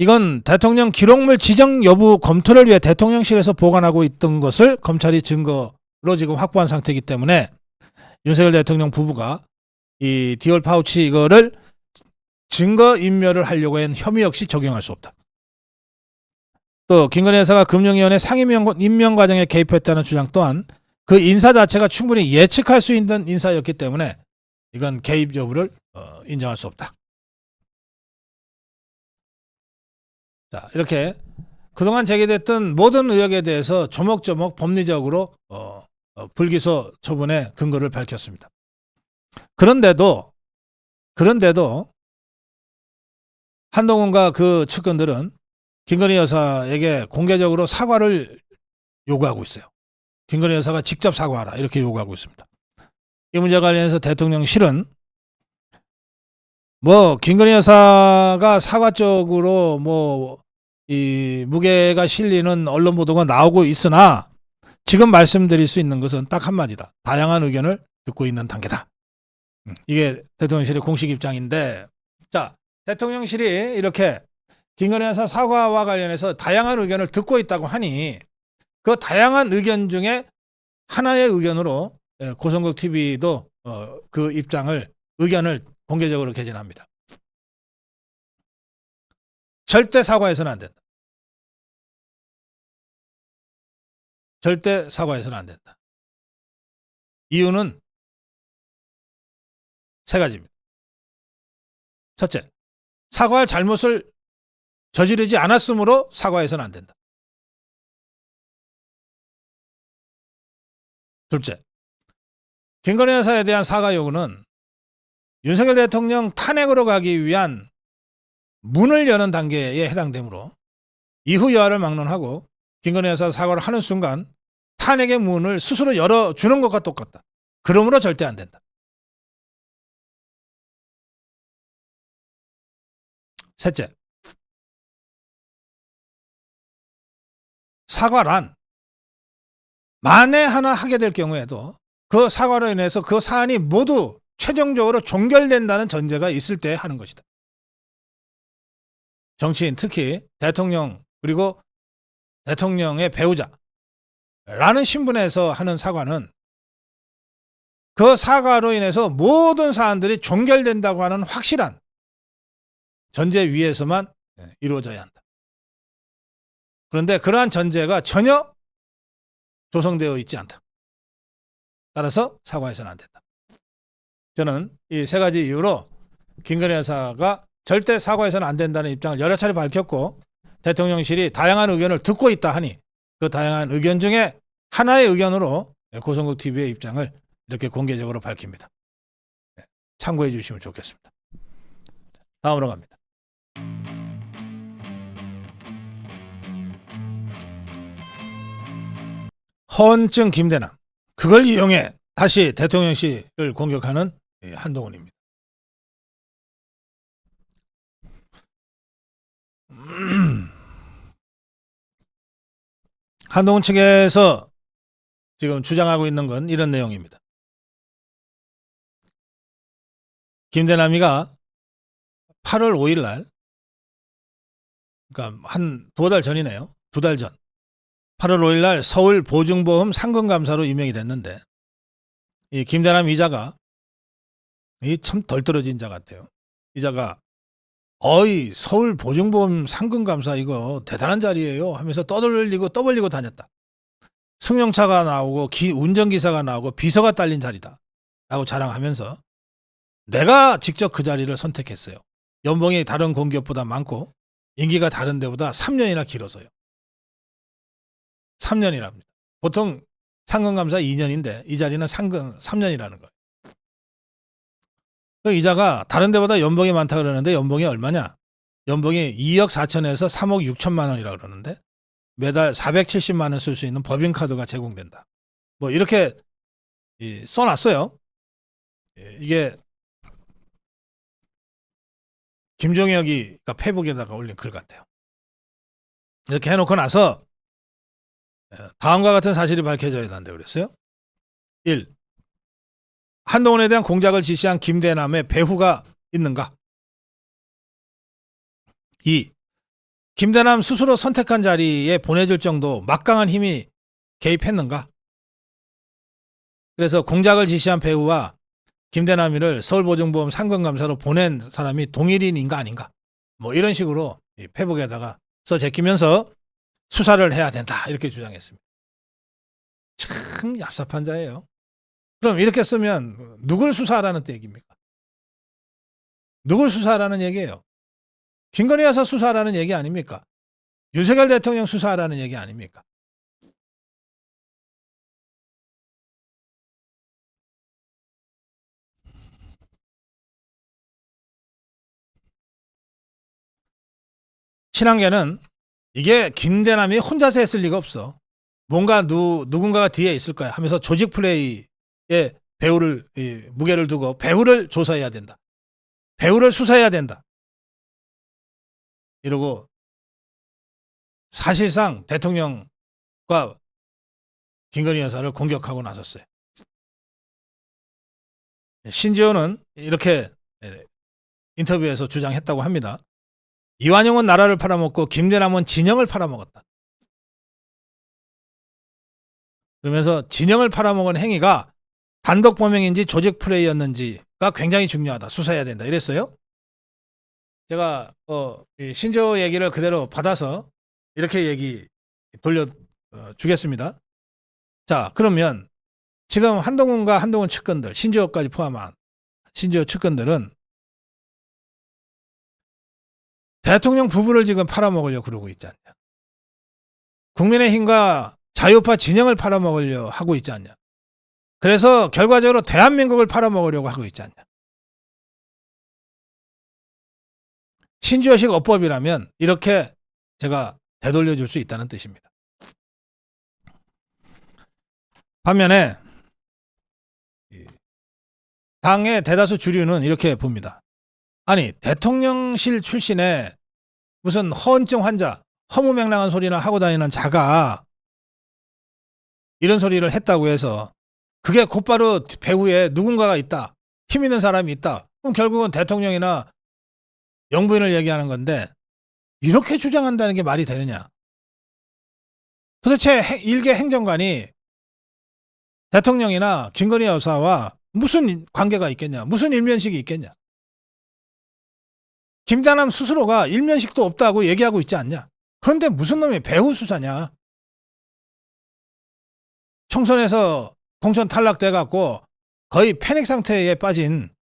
이건 대통령 기록물 지정 여부 검토를 위해 대통령실에서 보관하고 있던 것을 검찰이 증거로 지금 확보한 상태이기 때문에 윤석열 대통령 부부가 이 디올 파우치 이거를 증거 인멸을 하려고 한 혐의 역시 적용할 수 없다. 또 김건희 여사가 금융위원회 상임 임명 과정에 개입했다는 주장 또한 그 인사 자체가 충분히 예측할 수 있는 인사였기 때문에 이건 개입 여부를 인정할 수 없다. 자, 이렇게 그동안 제기됐던 모든 의혹에 대해서 조목조목 법리적으로 불기소 처분의 근거를 밝혔습니다. 그런데도 한동훈과 그 측근들은 김건희 여사에게 공개적으로 사과를 요구하고 있어요. 김건희 여사가 직접 사과하라 이렇게 요구하고 있습니다. 이 문제 관련해서 대통령실은 김건희 여사가 사과 쪽으로 이 무게가 실리는 언론 보도가 나오고 있으나 지금 말씀드릴 수 있는 것은 딱 한마디다. 다양한 의견을 듣고 있는 단계다. 이게 대통령실의 공식 입장인데, 자, 대통령실이 이렇게 김건희 여사 사과와 관련해서 다양한 의견을 듣고 있다고 하니 그 다양한 의견 중에 하나의 의견으로 고성국 TV도 그 의견을 공개적으로 개진합니다. 절대 사과해서는 안 된다. 절대 사과해서는 안 된다. 이유는 세 가지입니다. 첫째, 사과할 잘못을 저지르지 않았으므로 사과해서는 안 된다. 둘째, 김건희 여사에 대한 사과 요구는 윤석열 대통령 탄핵으로 가기 위한 문을 여는 단계에 해당되므로 이후 여하를 막론하고 김건희 여사 사과를 하는 순간 탄핵의 문을 스스로 열어주는 것과 똑같다. 그러므로 절대 안 된다. 셋째, 사과란 만에 하나 하게 될 경우에도 그 사과로 인해서 그 사안이 모두 최종적으로 종결된다는 전제가 있을 때 하는 것이다. 정치인, 특히 대통령 그리고 대통령의 배우자라는 신분에서 하는 사과는 그 사과로 인해서 모든 사안들이 종결된다고 하는 확실한 전제 위에서만 이루어져야 한다. 그런데 그러한 전제가 전혀 조성되어 있지 않다. 따라서 사과해서는 안 된다. 저는 이 세 가지 이유로 김건희 여사가 절대 사과해서는 안 된다는 입장을 여러 차례 밝혔고 대통령실이 다양한 의견을 듣고 있다 하니 그 다양한 의견 중에 하나의 의견으로 고성국 TV의 입장을 이렇게 공개적으로 밝힙니다. 참고해 주시면 좋겠습니다. 다음으로 갑니다. 허언증 김대남. 그걸 이용해 다시 대통령실을 공격하는 한동훈입니다. 한동훈 측에서 지금 주장하고 있는 건 이런 내용입니다. 김대남이가 8월 5일 날, 그러니까 한 2달 전이네요. 2달 전. 8월 5일 날 서울 보증보험 상금감사로 임명이 됐는데 이 김대남 이자가 참 덜 떨어진 자 같아요. 이자가 서울 보증보험 상금감사 이거 대단한 자리예요 하면서 떠벌리고 다녔다. 승용차가 나오고 운전기사가 나오고 비서가 딸린 자리다 라고 자랑하면서 내가 직접 그 자리를 선택했어요. 연봉이 다른 공기업보다 많고 임기가 다른 데보다 3년이나 길어서요. 3년이랍니다. 보통 상금감사 2년인데 이 자리는 상금 3년이라는 거예요. 그 이자가 다른 데보다 연봉이 많다 그러는데 연봉이 얼마냐? 연봉이 2억 4천에서 3억 6천만 원이라 그러는데 매달 470만 원 쓸 수 있는 법인카드가 제공된다. 뭐 이렇게 써놨어요. 이게 김종혁이 페북에다가 올린 글 같아요. 이렇게 해놓고 나서 다음과 같은 사실이 밝혀져야 한다고 그랬어요. 1. 한동훈에 대한 공작을 지시한 김대남의 배후가 있는가? 2. 김대남 스스로 선택한 자리에 보내줄 정도 막강한 힘이 개입했는가? 그래서 공작을 지시한 배후와 김대남이를 서울보증보험 상금감사로 보낸 사람이 동일인인가 아닌가? 뭐 이런 식으로 페북에다가 써 제끼면서 수사를 해야 된다 이렇게 주장했습니다. 참 얍삽한 자예요. 그럼 이렇게 쓰면 누굴 수사하라는 얘기입니까? 누굴 수사하라는 얘기예요? 김건희 여사 수사하라는 얘기 아닙니까? 윤석열 대통령 수사하라는 얘기 아닙니까? 친한계는 이게 김대남이 혼자서 했을 리가 없어. 뭔가 누군가가 뒤에 있을 거야 하면서 조직 플레이에 배우를 무게를 두고 배우를 조사해야 된다. 배우를 수사해야 된다. 이러고 사실상 대통령과 김건희 여사를 공격하고 나섰어요. 신지호는 이렇게 인터뷰에서 주장했다고 합니다. 이완용은 나라를 팔아먹고 김대남은 진영을 팔아먹었다. 그러면서 진영을 팔아먹은 행위가 단독 범행인지 조직 플레이였는지가 굉장히 중요하다. 수사해야 된다. 이랬어요. 제가 신지호 얘기를 그대로 받아서 이렇게 얘기 돌려주겠습니다. 자, 그러면 지금 한동훈과 한동훈 측근들, 신지호까지 포함한 신지호 측근들은 대통령 부부를 지금 팔아먹으려고 그러고 있지 않냐. 국민의힘과 자유파 진영을 팔아먹으려고 하고 있지 않냐. 그래서 결과적으로 대한민국을 팔아먹으려고 하고 있지 않냐. 신지호식 어법이라면 이렇게 제가 되돌려 줄 수 있다는 뜻입니다. 반면에 당의 대다수 주류는 이렇게 봅니다. 아니 대통령실 출신의 무슨 허언증 환자, 허무맹랑한 소리나 하고 다니는 자가 이런 소리를 했다고 해서 그게 곧바로 배후에 누군가가 있다, 힘 있는 사람이 있다. 그럼 결국은 대통령이나 영부인을 얘기하는 건데 이렇게 주장한다는 게 말이 되느냐. 도대체 일개 행정관이 대통령이나 김건희 여사와 무슨 관계가 있겠냐, 무슨 일면식이 있겠냐. 김대남 스스로가 일면식도 없다고 얘기하고 있지 않냐. 그런데 무슨 놈이 배후 수사냐. 총선에서 공천 탈락돼갖고 거의 패닉 상태에 빠진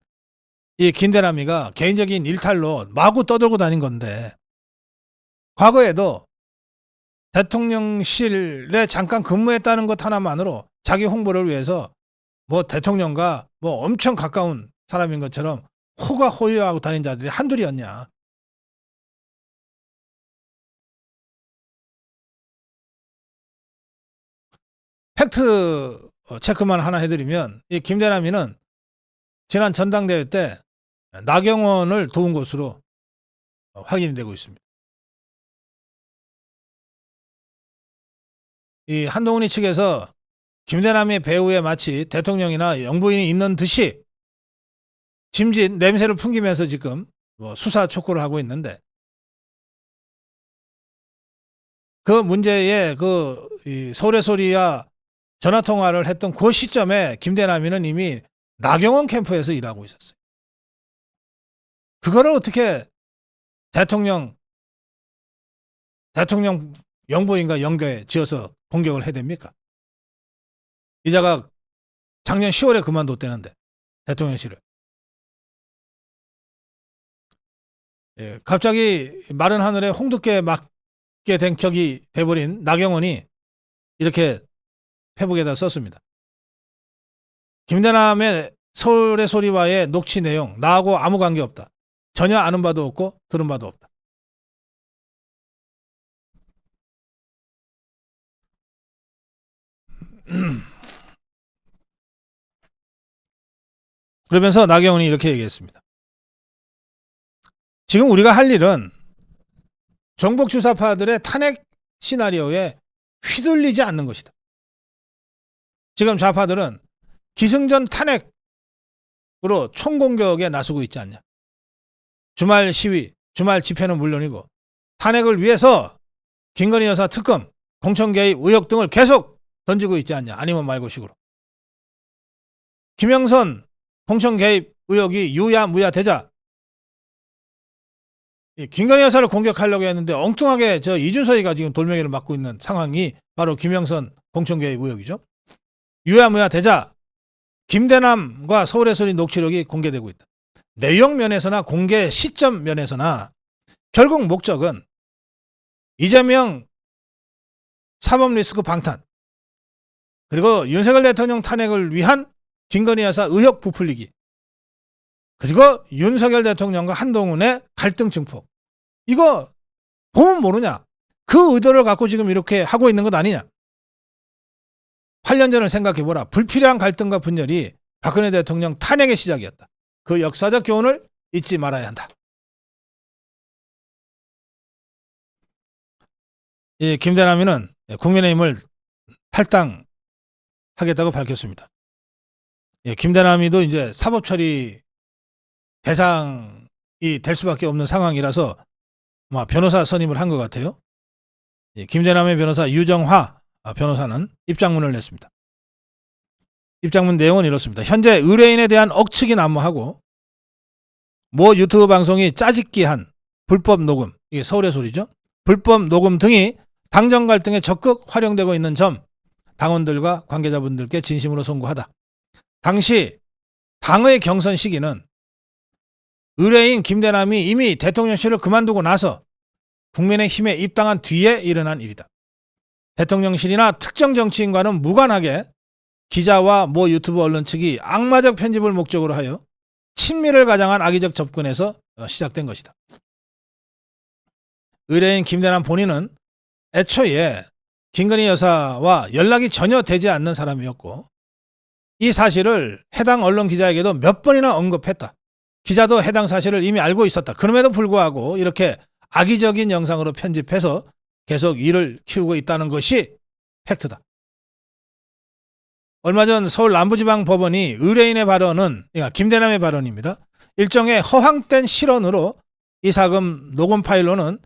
이 김대남이가 개인적인 일탈로 마구 떠들고 다닌 건데, 과거에도 대통령실에 잠깐 근무했다는 것 하나만으로 자기 홍보를 위해서 뭐 대통령과 뭐 엄청 가까운 사람인 것처럼 호가호위하고 다닌 자들이 한둘이었냐. 팩트 체크만 하나 해드리면, 이 김대남이는 지난 전당대회 때 나경원을 도운 것으로 확인이 되고 있습니다. 이 한동훈이 측에서 김대남의 배후에 마치 대통령이나 영부인이 있는 듯이 짐짓 냄새를 풍기면서 지금 뭐 수사 촉구를 하고 있는데, 그 문제에 이 서울의 소리와 전화 통화를 했던 그 시점에 김대남이는 이미 나경원 캠프에서 일하고 있었어요. 그거를 어떻게 대통령 영부인과 연계해 지어서 공격을 해야 됩니까? 이자가 작년 10월에 그만뒀다는데, 대통령실을. 예, 갑자기 마른 하늘에 홍두깨 맞게 된 격이 돼버린 나경원이 이렇게 페북에다 썼습니다. 김대남의 서울의 소리와의 녹취 내용, 나하고 아무 관계 없다. 전혀 아는 바도 없고 들은 바도 없다. 그러면서 나경원이 이렇게 얘기했습니다. 지금 우리가 할 일은 정복 주사파들의 탄핵 시나리오에 휘둘리지 않는 것이다. 지금 좌파들은 기승전 탄핵으로 총공격에 나서고 있지 않냐. 주말 시위, 주말 집회는 물론이고 탄핵을 위해서 김건희 여사 특검, 공천 개입 의혹 등을 계속 던지고 있지 않냐. 아니면 말고 식으로. 김영선 공천 개입 의혹이 유야무야 되자 김건희 여사를 공격하려고 했는데 엉뚱하게 이준석이가 지금 돌멩이를 맞고 있는 상황이 바로 김영선 공천 개입 의혹이죠. 유야무야 되자 김대남과 서울의 소리 녹취록이 공개되고 있다. 내용 면에서나 공개 시점 면에서나 결국 목적은 이재명 사법 리스크 방탄, 그리고 윤석열 대통령 탄핵을 위한 김건희 여사 의혹 부풀리기, 그리고 윤석열 대통령과 한동훈의 갈등 증폭. 이거 보면 모르냐. 그 의도를 갖고 지금 이렇게 하고 있는 것 아니냐. 8년 전을 생각해보라. 불필요한 갈등과 분열이 박근혜 대통령 탄핵의 시작이었다. 그 역사적 교훈을 잊지 말아야 한다. 이 김대남이는 국민의힘을 탈당하겠다고 밝혔습니다. 김대남이도 이제 사법 처리 대상이 될 수밖에 없는 상황이라서 변호사 선임을 한 것 같아요. 김대남의 변호사 유정화 변호사는 입장문을 냈습니다. 입장문 내용은 이렇습니다. 현재 의뢰인에 대한 억측이 난무하고 모 유튜브 방송이 짜집기한 불법 녹음, 이게 서울의 소리죠. 불법 녹음 등이 당정 갈등에 적극 활용되고 있는 점 당원들과 관계자분들께 진심으로 송구하다. 당시 당의 경선 시기는 의뢰인 김대남이 이미 대통령실을 그만두고 나서 국민의힘에 입당한 뒤에 일어난 일이다. 대통령실이나 특정 정치인과는 무관하게 기자와 모 유튜브 언론 측이 악마적 편집을 목적으로 하여 친미를 가장한 악의적 접근에서 시작된 것이다. 의뢰인 김대남 본인은 애초에 김건희 여사와 연락이 전혀 되지 않는 사람이었고 이 사실을 해당 언론 기자에게도 몇 번이나 언급했다. 기자도 해당 사실을 이미 알고 있었다. 그럼에도 불구하고 이렇게 악의적인 영상으로 편집해서 계속 일을 키우고 있다는 것이 팩트다. 얼마 전 서울 남부지방법원이 의뢰인의 발언은, 그러니까 김대남의 발언입니다. 일종의 허황된 실언으로 이 사금 녹음 파일로는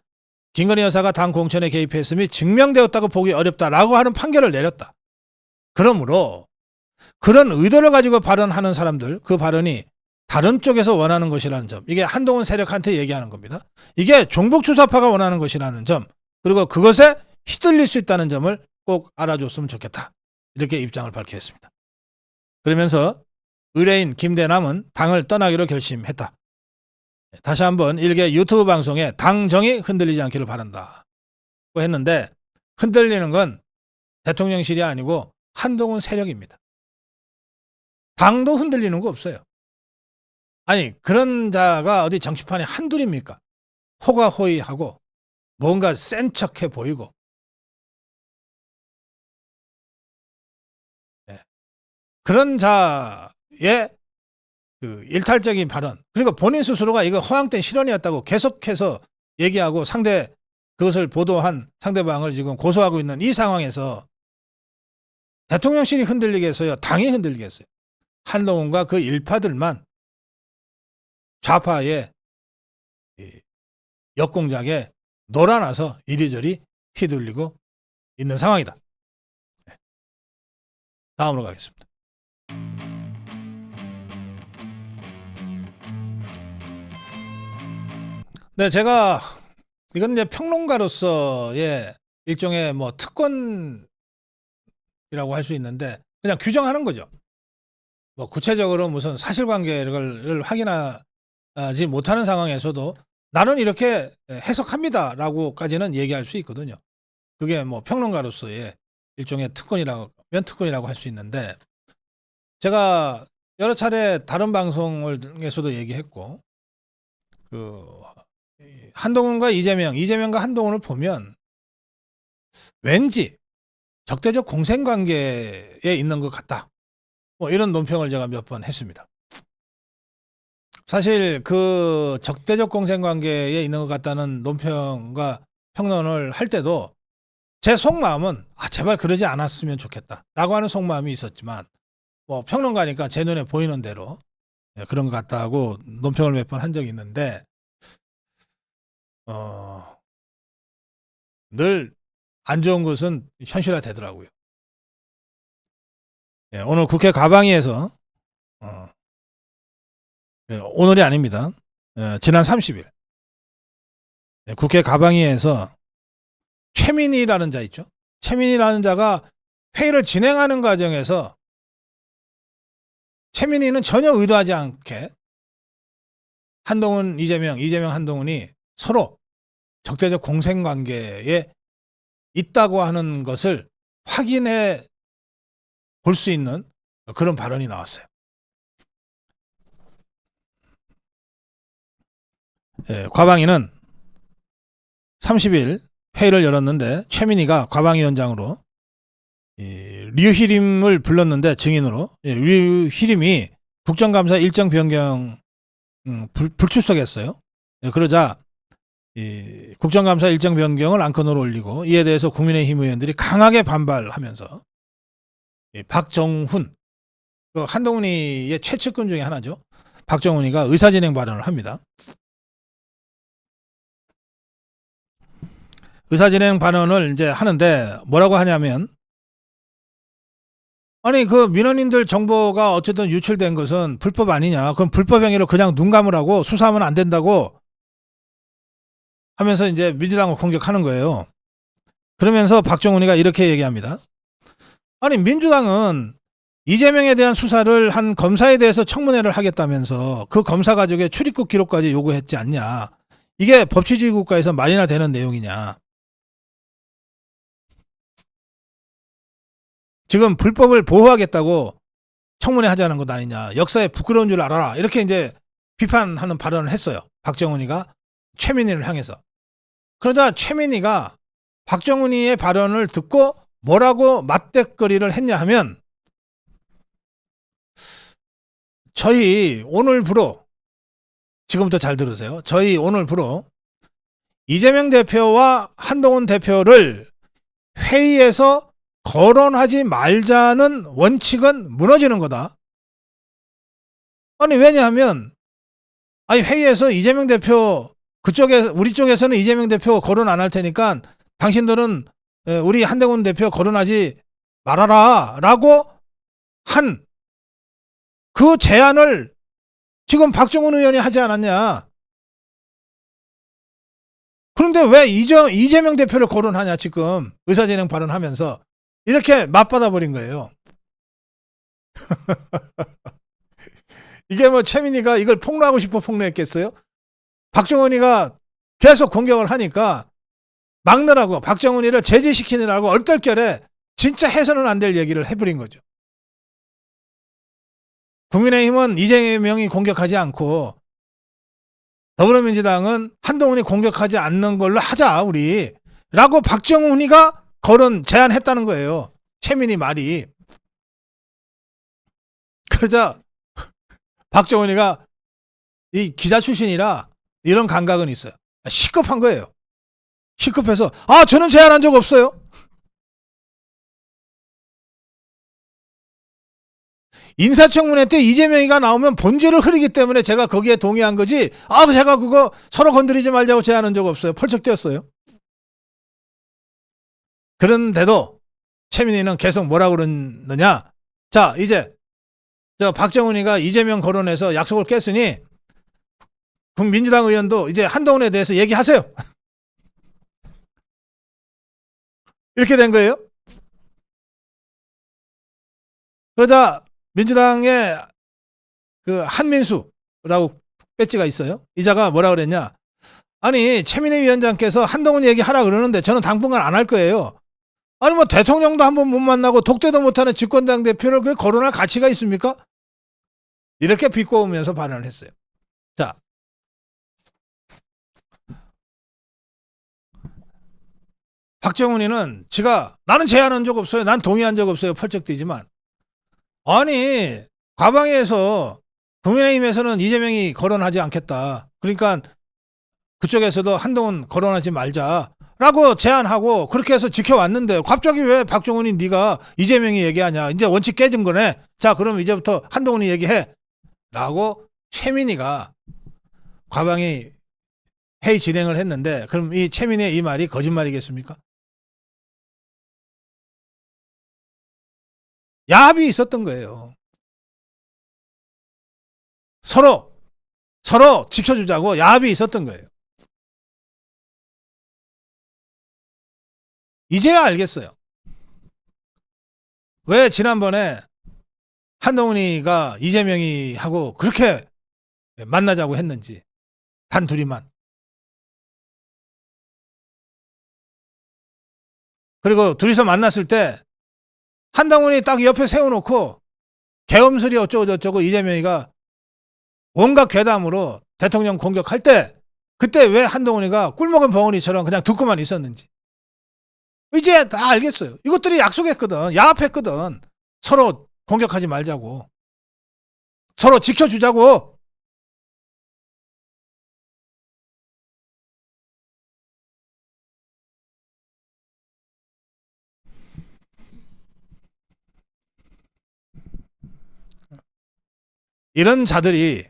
김건희 여사가 당 공천에 개입했음이 증명되었다고 보기 어렵다라고 하는 판결을 내렸다. 그러므로 그런 의도를 가지고 발언하는 사람들, 그 발언이 다른 쪽에서 원하는 것이라는 점, 이게 한동훈 세력한테 얘기하는 겁니다. 이게 종북주사파가 원하는 것이라는 점, 그리고 그것에 휘둘릴 수 있다는 점을 꼭 알아줬으면 좋겠다. 이렇게 입장을 밝혔습니다. 그러면서 의뢰인 김대남은 당을 떠나기로 결심했다. 다시 한번 일개 유튜브 방송에 당정이 흔들리지 않기를 바란다 했는데, 흔들리는 건 대통령실이 아니고 한동훈 세력입니다. 당도 흔들리는 거 없어요. 아니, 그런 자가 어디 정치판에 한둘입니까? 호가호위하고 뭔가 센 척해 보이고, 그런 자의 그 일탈적인 발언, 그리고 본인 스스로가 이거 허황된 실언이었다고 계속해서 얘기하고 그것을 보도한 상대방을 지금 고소하고 있는 이 상황에서 대통령실이 흔들리겠어요? 당이 흔들리겠어요? 한동훈과 그 일파들만 좌파의 역공작에 놀아나서 이리저리 휘둘리고 있는 상황이다. 다음으로 가겠습니다. 네, 제가 이건 이제 평론가로서의 일종의 뭐 특권이라고 할 수 있는데, 그냥 규정하는 거죠. 뭐 구체적으로 무슨 사실관계를 확인하지 못하는 상황에서도 나는 이렇게 해석합니다라고까지는 얘기할 수 있거든요. 그게 뭐 평론가로서의 일종의 특권이라고 할 수 있는데, 제가 여러 차례 다른 방송에서도 얘기했고, 한동훈과 이재명과 한동훈을 보면 왠지 적대적 공생관계에 있는 것 같다. 뭐 이런 논평을 제가 몇 번 했습니다. 사실 그 적대적 공생관계에 있는 것 같다는 논평과 평론을 할 때도 제 속마음은 제발 그러지 않았으면 좋겠다라고 하는 속마음이 있었지만, 뭐 평론가니까 제 눈에 보이는 대로 그런 것 같다고 논평을 몇 번 한 적이 있는데, 늘 안 좋은 것은 현실화 되더라고요. 오늘 국회 가방위에서 오늘이 아닙니다. 지난 30일 국회 가방위에서 최민희라는 자 있죠. 최민희라는 자가 회의를 진행하는 과정에서 최민희는 전혀 의도하지 않게 한동훈, 이재명, 한동훈이 서로 적대적 공생관계에 있다고 하는 것을 확인해 볼 수 있는 그런 발언이 나왔어요. 과방위는 30일 회의를 열었는데, 최민희가 과방위원장으로 류희림을 불렀는데, 증인으로 류희림이 국정감사 일정 변경 불출석했어요. 그러자 국정감사 일정 변경을 안건으로 올리고, 이에 대해서 국민의힘 의원들이 강하게 반발하면서 박정훈, 한동훈이의 최측근 중에 하나죠. 박정훈이가 의사진행 발언을 합니다. 의사진행 발언을 이제 하는데 뭐라고 하냐면, 아니 그 민원인들 정보가 어쨌든 유출된 것은 불법 아니냐, 그럼 불법 행위로 그냥 눈 감으라고, 수사하면 안 된다고 하면서 이제 민주당을 공격하는 거예요. 그러면서 박정훈이가 이렇게 얘기합니다. 아니 민주당은 이재명에 대한 수사를 한 검사에 대해서 청문회를 하겠다면서 그 검사 가족의 출입국 기록까지 요구했지 않냐. 이게 법치주의 국가에서 말이나 되는 내용이냐. 지금 불법을 보호하겠다고 청문회 하자는 것 아니냐. 역사에 부끄러운 줄 알아라. 이렇게 이제 비판하는 발언을 했어요. 박정훈이가 최민희를 향해서. 그러자 최민희가 박정훈이의 발언을 듣고 뭐라고 맞대거리를 했냐 하면, 저희 오늘부로, 지금부터 잘 들으세요. 저희 오늘부로 이재명 대표와 한동훈 대표를 회의에서 거론하지 말자는 원칙은 무너지는 거다. 아니 왜냐하면 회의에서 이재명 대표, 우리 쪽에서는 이재명 대표 거론 안 할 테니까 당신들은 우리 한동훈 대표 거론하지 말아라 라고 한 그 제안을 지금 박정훈 의원이 하지 않았냐. 그런데 왜 이재명 대표를 거론하냐. 지금 의사진행 발언하면서 이렇게 맞받아 버린 거예요. 이게 뭐 최민희가 이걸 폭로하고 싶어 폭로했겠어요? 박정훈이가 계속 공격을 하니까 막느라고 박정훈이를 제지시키느라고 얼떨결에 진짜 해서는 안 될 얘기를 해버린 거죠. 국민의힘은 이재명이 공격하지 않고 더불어민주당은 한동훈이 공격하지 않는 걸로 하자 우리 라고 박정훈이가 제안했다는 거예요. 최민희 말이. 그러자 박정훈이가 이 기자 출신이라 이런 감각은 있어요. 시급한 거예요. 시급해서 저는 제안한 적 없어요. 인사청문회 때 이재명이가 나오면 본질을 흐리기 때문에 제가 거기에 동의한 거지. 제가 그거 서로 건드리지 말자고 제안한 적 없어요. 펄쩍 뛰었어요. 그런데도 최민희는 계속 뭐라고 그러느냐. 자, 이제 박정훈이가 이재명 거론해서 약속을 깼으니 민주당 의원도 이제 한동훈에 대해서 얘기하세요. 이렇게 된 거예요. 그러자 민주당의 그 한민수라고 배지가 있어요. 이자가 뭐라 그랬냐. 아니 최민희 위원장께서 한동훈 얘기하라 그러는데 저는 당분간 안 할 거예요. 아니 뭐 대통령도 한번 못 만나고 독대도 못하는 집권당 대표를 그 거론할 가치가 있습니까? 이렇게 비꼬으면서 발언을 했어요. 자, 박정훈이는 나는 제안한 적 없어요. 난 동의한 적 없어요. 펄쩍 뛰지만 아니 과방위에서 국민의힘에서는 이재명이 거론하지 않겠다. 그러니까 그쪽에서도 한동훈 거론하지 말자라고 제안하고 그렇게 해서 지켜왔는데 갑자기 왜 박정훈이 네가 이재명이 얘기하냐. 이제 원칙 깨진 거네. 자 그럼 이제부터 한동훈이 얘기해. 라고 최민희가 과방위 회의 진행을 했는데 그럼 이 최민희의 이 말이 거짓말이겠습니까? 야합이 있었던 거예요. 서로 지켜주자고 야합이 있었던 거예요. 이제야 알겠어요. 왜 지난번에 한동훈이가 이재명이 하고 그렇게 만나자고 했는지. 단 둘이만. 그리고 둘이서 만났을 때 한동훈이 딱 옆에 세워놓고 계엄설이 어쩌고 저쩌고 이재명이가 온갖 괴담으로 대통령 공격할 때 그때 왜 한동훈이가 꿀먹은 벙어리처럼 그냥 듣고만 있었는지. 이제 다 알겠어요. 이것들이 약속했거든. 야합했거든. 서로 공격하지 말자고. 서로 지켜주자고. 이런 자들이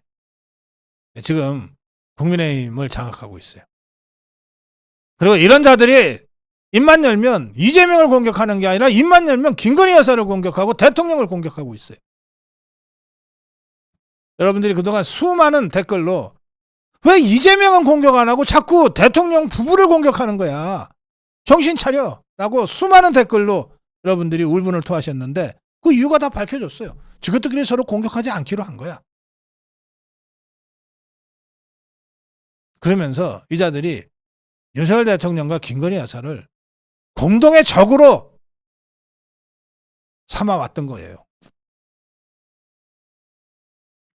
지금 국민의힘을 장악하고 있어요. 그리고 이런 자들이 입만 열면 이재명을 공격하는 게 아니라 입만 열면 김건희 여사를 공격하고 대통령을 공격하고 있어요. 여러분들이 그동안 수많은 댓글로 왜 이재명은 공격 안 하고 자꾸 대통령 부부를 공격하는 거야. 정신 차려. 라고 수많은 댓글로 여러분들이 울분을 토하셨는데 그 이유가 다 밝혀졌어요. 저것들끼리 서로 공격하지 않기로 한 거야. 그러면서 이 자들이 윤석열 대통령과 김건희 여사를 공동의 적으로 삼아왔던 거예요.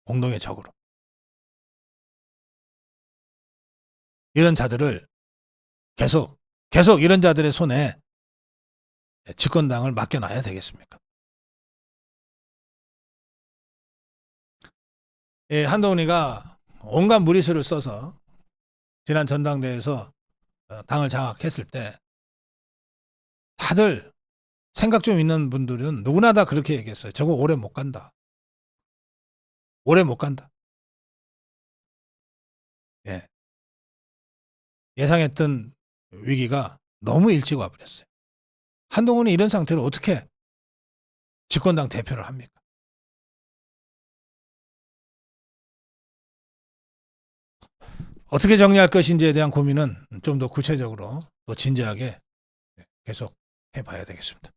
공동의 적으로. 이런 자들을 계속 이런 자들의 손에 집권당을 맡겨놔야 되겠습니까? 한동훈이가 온갖 무리수를 써서 지난 전당대회에서 당을 장악했을 때 다들 생각 좀 있는 분들은 누구나 다 그렇게 얘기했어요. 저거 오래 못 간다. 오래 못 간다. 예상했던 위기가 너무 일찍 와버렸어요. 한동훈이 이런 상태로 어떻게 집권당 대표를 합니까? 어떻게 정리할 것인지에 대한 고민은 좀 더 구체적으로 또 진지하게 계속 해봐야 되겠습니다.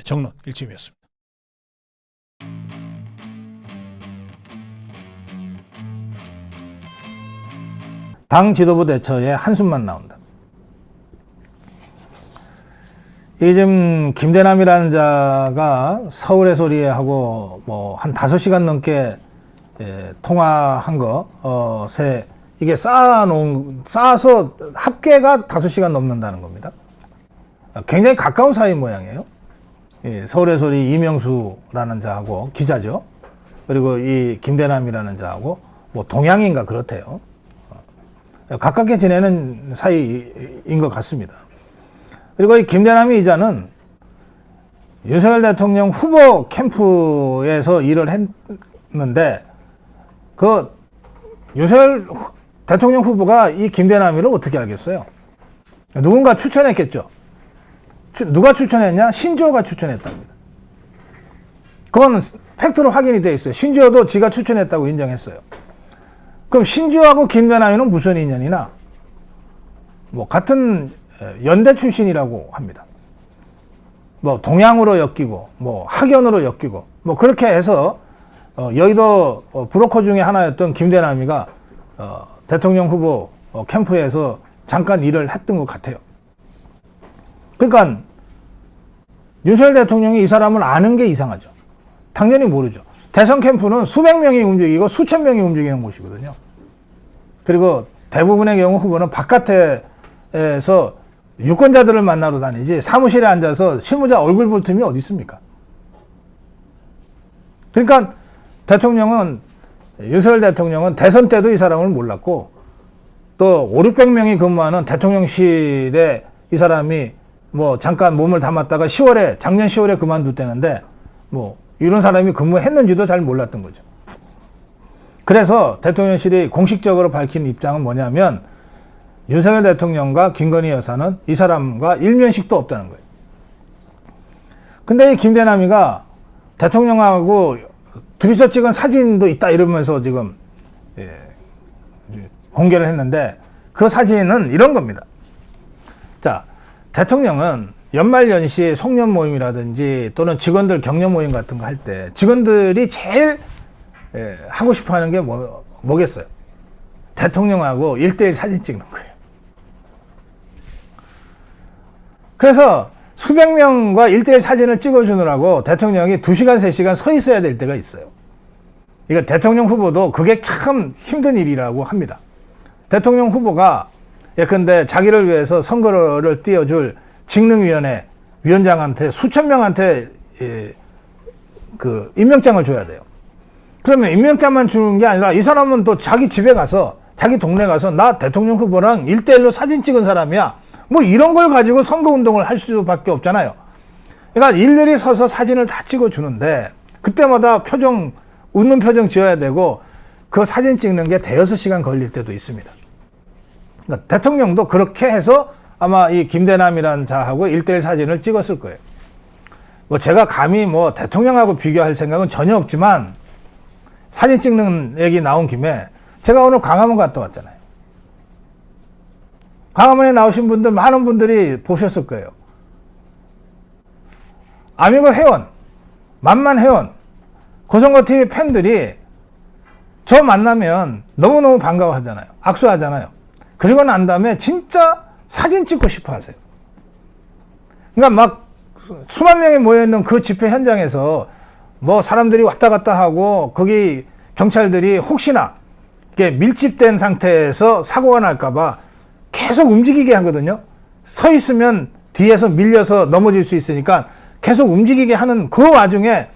정론 일침이었습니다. 당 지도부 대처에 한숨만 나온다. 이 지금 김대남이라는 자가 서울의 소리하고 뭐 한 5시간 넘게 통화한 것에 이게 쌓아서 합계가 5시간 넘는다는 겁니다. 굉장히 가까운 사이인 모양이에요. 서울의 소리 이명수라는 자하고 기자죠. 그리고 이 김대남이라는 자하고 뭐 동양인가 그렇대요. 가깝게 지내는 사이인 것 같습니다. 그리고 이 김대남이 이자는 윤석열 대통령 후보 캠프에서 일을 했는데 그 윤석열 대통령 후보가 이 김대남이를 어떻게 알겠어요? 누군가 추천했겠죠. 누가 추천했냐? 신지호가 추천했답니다. 그건 팩트로 확인이 돼 있어요. 신지호도 지가 추천했다고 인정했어요. 그럼 신지호하고 김대남이는 무슨 인연이나? 뭐 같은 연대 출신이라고 합니다. 뭐 동양으로 엮이고 뭐 학연으로 엮이고 뭐 그렇게 해서 여의도 브로커 중에 하나였던 김대남이가 대통령 후보 캠프에서 잠깐 일을 했던 것 같아요. 그러니까 윤석열 대통령이 이 사람을 아는 게 이상하죠. 당연히 모르죠. 대선 캠프는 수백 명이 움직이고 수천 명이 움직이는 곳이거든요. 그리고 대부분의 경우 후보는 바깥에서 유권자들을 만나러 다니지 사무실에 앉아서 실무자 얼굴 볼 틈이 어디 있습니까? 그러니까 윤석열 대통령은 대선 때도 이 사람을 몰랐고 또 5,600명이 근무하는 대통령실에 이 사람이 뭐 잠깐 몸을 담았다가 작년 10월에 그만뒀다는데 뭐 이런 사람이 근무했는지도 잘 몰랐던 거죠. 그래서 대통령실이 공식적으로 밝힌 입장은 뭐냐면 윤석열 대통령과 김건희 여사는 이 사람과 일면식도 없다는 거예요. 근데 이 김대남이가 대통령하고 둘이서 찍은 사진도 있다 이러면서 지금 공개를 했는데 그 사진은 이런 겁니다. 자, 대통령은 연말연시 송년 모임이라든지 또는 직원들 격려 모임 같은 거 할 때 직원들이 제일 하고 싶어 하는 게 뭐겠어요? 대통령하고 1:1 사진 찍는 거예요. 그래서 수백 명과 1:1 사진을 찍어주느라고 대통령이 2시간, 3시간 서 있어야 될 때가 있어요. 이거 대통령 후보도 그게 참 힘든 일이라고 합니다. 대통령 후보가 예컨대 자기를 위해서 선거를 띄워줄 직능위원회 위원장한테 수천 명한테 그 임명장을 줘야 돼요. 그러면 임명장만 주는 게 아니라 이 사람은 또 자기 집에 가서 자기 동네 가서 나 대통령 후보랑 1:1로 사진 찍은 사람이야. 뭐 이런 걸 가지고 선거운동을 할 수밖에 없잖아요. 그러니까 일일이 서서 사진을 다 찍어주는데 그때마다 웃는 표정 지어야 되고 그 사진 찍는 게 5-6시간 걸릴 때도 있습니다. 그러니까 대통령도 그렇게 해서 아마 이 김대남이라는 자하고 1:1 사진을 찍었을 거예요. 뭐 제가 감히 뭐 대통령하고 비교할 생각은 전혀 없지만 사진 찍는 얘기 나온 김에 제가 오늘 광화문 갔다 왔잖아요. 광화문에 나오신 분들 많은 분들이 보셨을 거예요. 아미고 회원, 만만 회원, 고성고TV 팬들이 저 만나면 너무너무 반가워하잖아요. 악수하잖아요. 그리고 난 다음에 진짜 사진 찍고 싶어 하세요. 그러니까 막 수만 명이 모여있는 그 집회 현장에서 뭐 사람들이 왔다 갔다 하고 거기 경찰들이 혹시나 이게 밀집된 상태에서 사고가 날까봐 계속 움직이게 하거든요. 서 있으면 뒤에서 밀려서 넘어질 수 있으니까 계속 움직이게 하는 그 와중에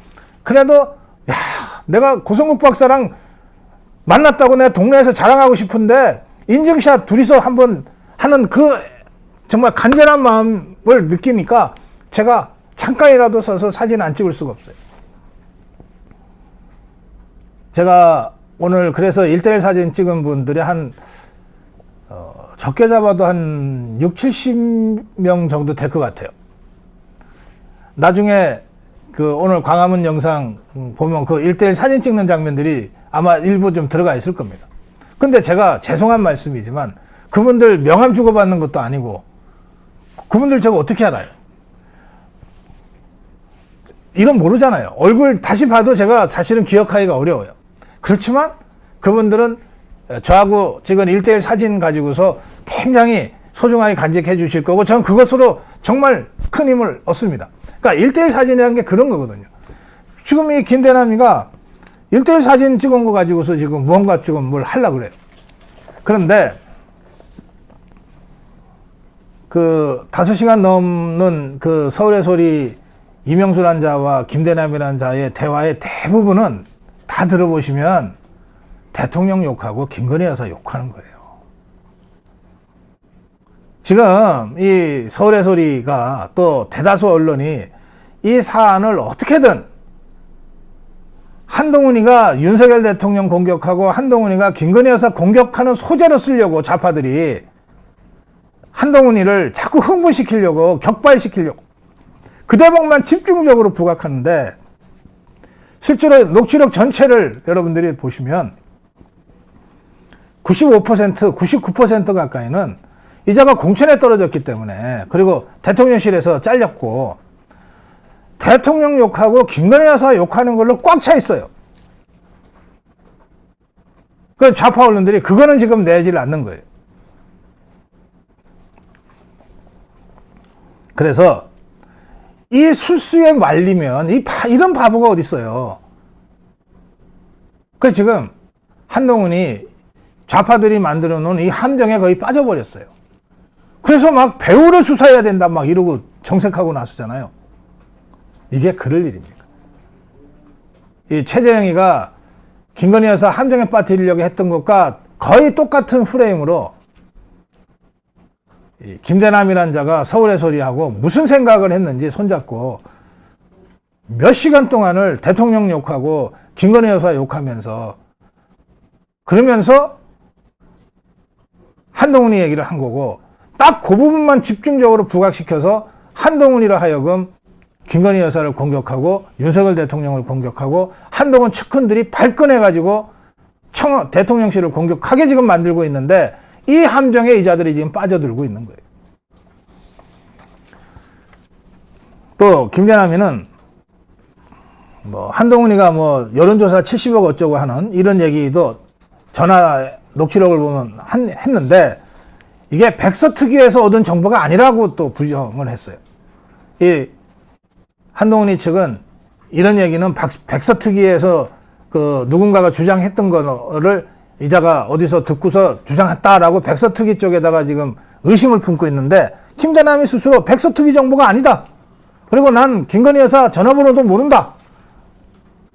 그래도 야, 내가 고성국 박사랑 만났다고 내가 동네에서 자랑하고 싶은데 인증샷 둘이서 한번 하는 그 정말 간절한 마음을 느끼니까 제가 잠깐이라도 서서 사진 안 찍을 수가 없어요. 제가 오늘 그래서 1:1 사진 찍은 분들이 적게 잡아도 한 60-70명 정도 될 것 같아요. 나중에 그 오늘 광화문 영상 보면 그 1:1 사진 찍는 장면들이 아마 일부 좀 들어가 있을 겁니다. 근데 제가 죄송한 말씀이지만 그분들 명함 주고받는 것도 아니고 그분들 제가 어떻게 알아요? 이런 모르잖아요. 얼굴 다시 봐도 제가 사실은 기억하기가 어려워요. 그렇지만 그분들은 저하고 찍은 1:1 사진 가지고서 굉장히 소중하게 간직해 주실 거고, 저는 그것으로 정말 큰 힘을 얻습니다. 그러니까 1:1 사진이라는 게 그런 거거든요. 지금 이 김대남이가 1:1 사진 찍은 거 가지고서 지금 뭔가 지금 뭘 하려고 그래요. 그런데 그 5시간 넘는 그 서울의 소리 이명수라는 자와 김대남이라는 자의 대화의 대부분은 다 들어보시면 대통령 욕하고 김건희 여사 욕하는 거예요. 지금 이 서울의 소리가 또 대다수 언론이 이 사안을 어떻게든 한동훈이가 윤석열 대통령 공격하고 한동훈이가 김건희 여사 공격하는 소재로 쓰려고 좌파들이 한동훈이를 자꾸 흥분시키려고 격발시키려고 그 대목만 집중적으로 부각하는데, 실제로 녹취록 전체를 여러분들이 보시면 95%, 99% 가까이는 이자가 공천에 떨어졌기 때문에, 그리고 대통령실에서 잘렸고 대통령 욕하고 김건희 여사 욕하는 걸로 꽉 차 있어요. 그 좌파 언론들이 그거는 지금 내지를 않는 거예요. 그래서 이 술수에 말리면 이런 바보가 어디 있어요. 그 지금 한동훈이 좌파들이 만들어 놓은 이 함정에 거의 빠져버렸어요. 그래서 막 배우를 수사해야 된다 막 이러고 정색하고 나서잖아요. 이게 그럴 일입니까? 이 최재형이가 김건희 여사 함정에 빠뜨리려고 했던 것과 거의 똑같은 프레임으로 이 김대남이라는 자가 서울의 소리하고 무슨 생각을 했는지 손잡고 몇 시간 동안을 대통령 욕하고 김건희 여사 욕하면서, 그러면서 한동훈이 얘기를 한 거고, 딱 그 부분만 집중적으로 부각시켜서 한동훈이라 하여금 김건희 여사를 공격하고 윤석열 대통령을 공격하고 한동훈 측근들이 발끈해가지고 대통령실을 공격하게 지금 만들고 있는데, 이 함정에 이자들이 지금 빠져들고 있는 거예요. 또 김대남이는 뭐 한동훈이가 뭐 여론조사 70억 어쩌고 하는 이런 얘기도 전화 녹취록을 보면 했는데, 이게 백서특위에서 얻은 정보가 아니라고 또 부정을 했어요. 이 한동훈이 측은 이런 얘기는 백서특위에서 그 누군가가 주장했던 거를 이자가 어디서 듣고서 주장했다라고 백서특위 쪽에다가 지금 의심을 품고 있는데, 김대남이 스스로 백서특위 정보가 아니다. 그리고 난 김건희 여사 전화번호도 모른다.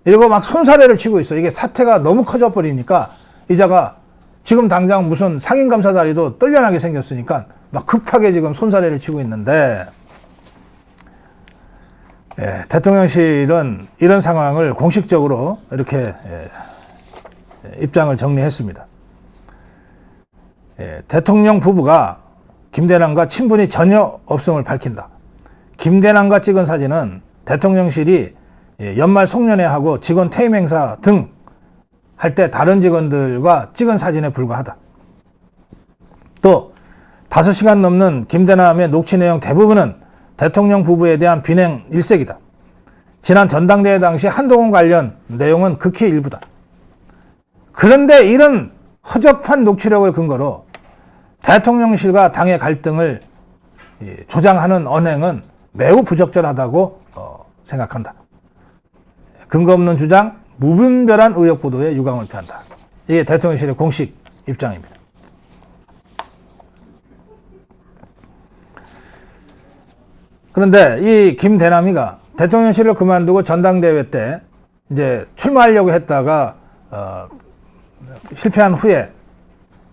이러고 막 손사래를 치고 있어. 이게 사태가 너무 커져 버리니까 이자가 지금 당장 무슨 상임감사 자리도 떨려나게 생겼으니까 막 급하게 지금 손사래를 치고 있는데, 대통령실은 이런 상황을 공식적으로 이렇게 입장을 정리했습니다. 대통령 부부가 김대남과 친분이 전혀 없음을 밝힌다. 김대남과 찍은 사진은 대통령실이 연말 송년회하고 직원 퇴임 행사 등 할 때 다른 직원들과 찍은 사진에 불과하다. 또 5시간 넘는 김대남의 녹취 내용 대부분은 대통령 부부에 대한 비냉 일색이다. 지난 전당대회 당시 한동훈 관련 내용은 극히 일부다. 그런데 이런 허접한 녹취록을 근거로 대통령실과 당의 갈등을 조장하는 언행은 매우 부적절하다고 생각한다. 근거 없는 주장, 무분별한 의혹 보도에 유감을 표한다. 이게 대통령실의 공식 입장입니다. 그런데 이 김대남이가 대통령실을 그만두고 전당대회 때 이제 출마하려고 했다가 실패한 후에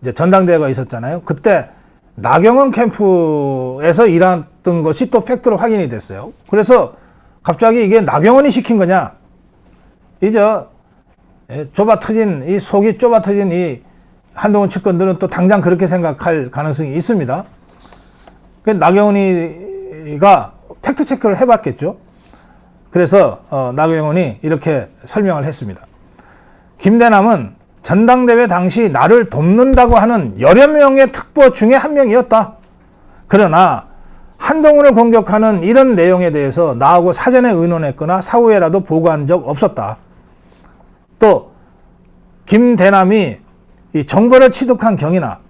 이제 전당대회가 있었잖아요. 그때 나경원 캠프에서 일했던 것이 또 팩트로 확인이 됐어요. 그래서 갑자기 이게 나경원이 시킨 거냐? 이제 속이 좁아 터진 이 한동훈 측근들은 또 당장 그렇게 생각할 가능성이 있습니다. 나경원이가 팩트 체크를 해봤겠죠. 그래서 나경원이 이렇게 설명을 했습니다. 김대남은 전당대회 당시 나를 돕는다고 하는 여러 명의 특보 중에 한 명이었다. 그러나 한동훈을 공격하는 이런 내용에 대해서 나하고 사전에 의논했거나 사후에라도 보고한 적 없었다. 또 김대남이 이 정보를 취득한 경위나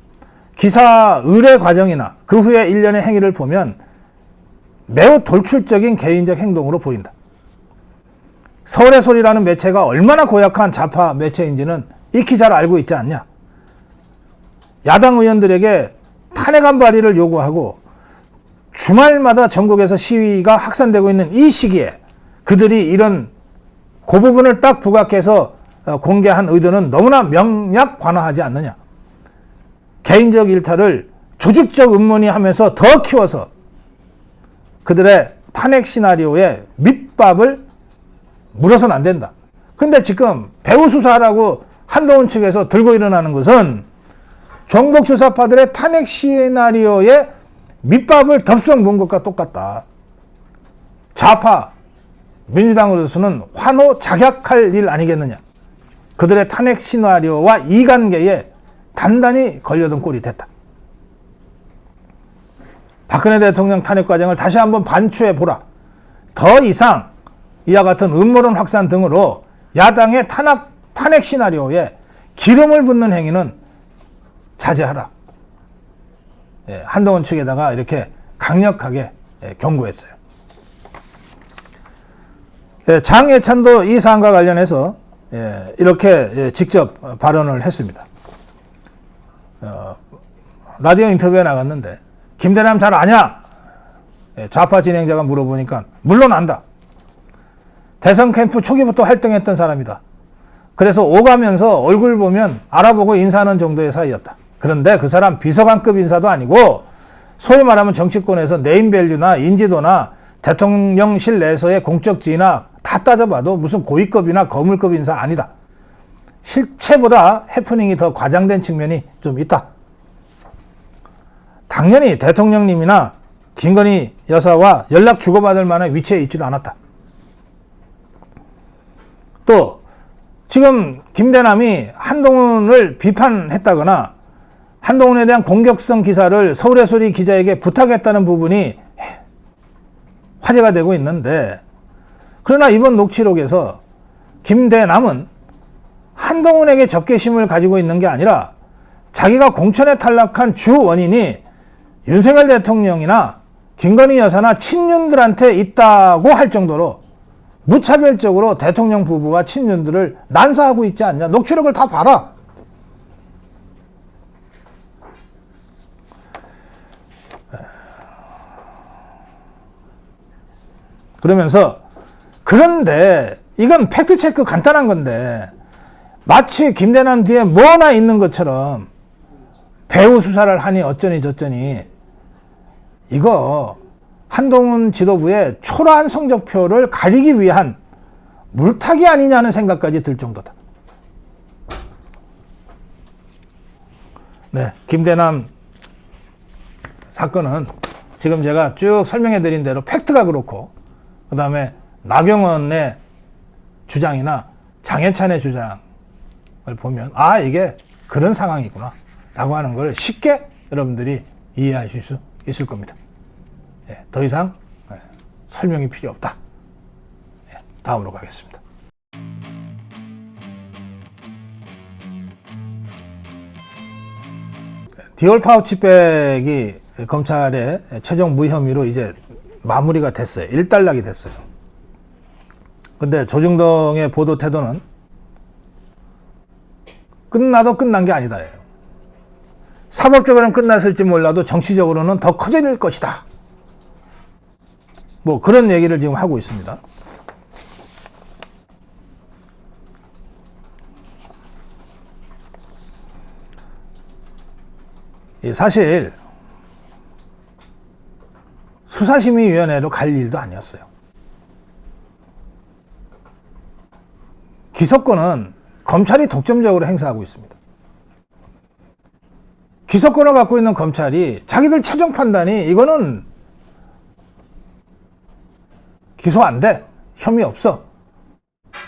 기사 의뢰 과정이나 그 후에 일련의 행위를 보면 매우 돌출적인 개인적 행동으로 보인다. 서울의 소리라는 매체가 얼마나 고약한 좌파 매체인지는 익히 잘 알고 있지 않냐. 야당 의원들에게 탄핵안 발의를 요구하고 주말마다 전국에서 시위가 확산되고 있는 이 시기에 그들이 이런 그 부분을 딱 부각해서 공개한 의도는 너무나 명약관화하지 않느냐. 개인적 일탈을 조직적 음모니하면서 더 키워서 그들의 탄핵 시나리오에 밑밥을 물어서는 안 된다. 근데 지금 배후 수사라고 한동훈 측에서 들고 일어나는 것은 정복 수사파들의 탄핵 시나리오에 밑밥을 덥석 문 것과 똑같다. 좌파 민주당으로서는 환호 작약할 일 아니겠느냐. 그들의 탄핵 시나리오와 이관계에 단단히 걸려든 꼴이 됐다. 박근혜 대통령 탄핵 과정을 다시 한번 반추해 보라. 더 이상 이와 같은 음모론 확산 등으로 야당의 탄핵 시나리오에 기름을 붓는 행위는 자제하라. 한동훈 측에다가 이렇게 강력하게 경고했어요. 장해찬도 이 사안과 관련해서 이렇게 직접 발언을 했습니다. 라디오 인터뷰에 나갔는데 김대남 잘 아냐? 좌파 진행자가 물어보니까 물론 안다. 대선 캠프 초기부터 활동했던 사람이다. 그래서 오가면서 얼굴 보면 알아보고 인사하는 정도의 사이였다. 그런데 그 사람 비서관급 인사도 아니고 소위 말하면 정치권에서 네임밸류나 인지도나 대통령실 내에서의 공적 지위나 다 따져봐도 무슨 고위급이나 거물급 인사 아니다. 실체보다 해프닝이 더 과장된 측면이 좀 있다. 당연히 대통령님이나 김건희 여사와 연락 주고받을 만한 위치에 있지도 않았다. 또 지금 김대남이 한동훈을 비판했다거나 한동훈에 대한 공격성 기사를 서울의 소리 기자에게 부탁했다는 부분이 화제가 되고 있는데, 그러나 이번 녹취록에서 김대남은 한동훈에게 적개심을 가지고 있는 게 아니라 자기가 공천에 탈락한 주 원인이 윤석열 대통령이나 김건희 여사나 친윤들한테 있다고 할 정도로 무차별적으로 대통령 부부와 친윤들을 난사하고 있지 않냐. 녹취록을 다 봐라. 그러면서 그런데 이건 팩트체크 간단한 건데 마치 김대남 뒤에 뭐나 있는 것처럼 배후 수사를 하니 어쩌니 저쩌니, 이거 한동훈 지도부의 초라한 성적표를 가리기 위한 물타기 아니냐는 생각까지 들 정도다. 네, 김대남 사건은 지금 제가 쭉 설명해 드린 대로 팩트가 그렇고, 그 다음에 나경원의 주장이나 장해찬의 주장을 보면 아, 이게 그런 상황이구나 라고 하는 걸 쉽게 여러분들이 이해하실 수 있을 겁니다. 더 이상 설명이 필요 없다. 다음으로 가겠습니다. 디올 파우치백이 검찰의 최종 무혐의로 이제 마무리가 됐어요. 일단락이 됐어요. 근데 조중동의 보도 태도는 끝나도 끝난 게 아니다. 사법적으로는 끝났을지 몰라도 정치적으로는 더 커질 것이다. 뭐 그런 얘기를 지금 하고 있습니다. 사실 수사심의위원회로 갈 일도 아니었어요. 기소권은 검찰이 독점적으로 행사하고 있습니다. 기소권을 갖고 있는 검찰이 자기들 최종 판단이 이거는 기소 안 돼, 혐의 없어,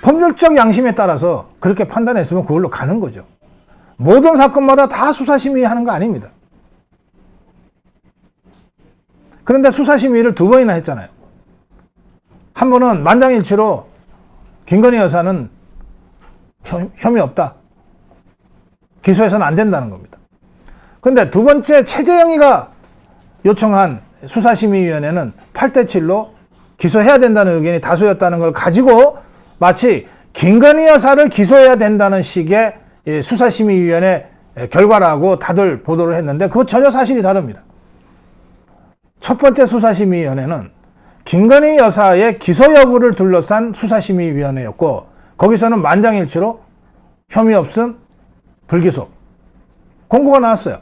법률적 양심에 따라서 그렇게 판단했으면 그걸로 가는 거죠. 모든 사건마다 다 수사심의 하는 거 아닙니다. 그런데 수사심의를 2번이나 했잖아요. 한 번은 만장일치로 김건희 여사는 혐의 없다. 기소해서는 안 된다는 겁니다. 근데 두 번째 최재형이가 요청한 수사심의위원회는 8대7로 기소해야 된다는 의견이 다수였다는 걸 가지고 마치 김건희 여사를 기소해야 된다는 식의 수사심의위원회 결과라고 다들 보도를 했는데 그거 전혀 사실이 다릅니다. 첫 번째 수사심의위원회는 김건희 여사의 기소 여부를 둘러싼 수사심의위원회였고 거기서는 만장일치로 혐의 없음, 불기소 공고가 나왔어요.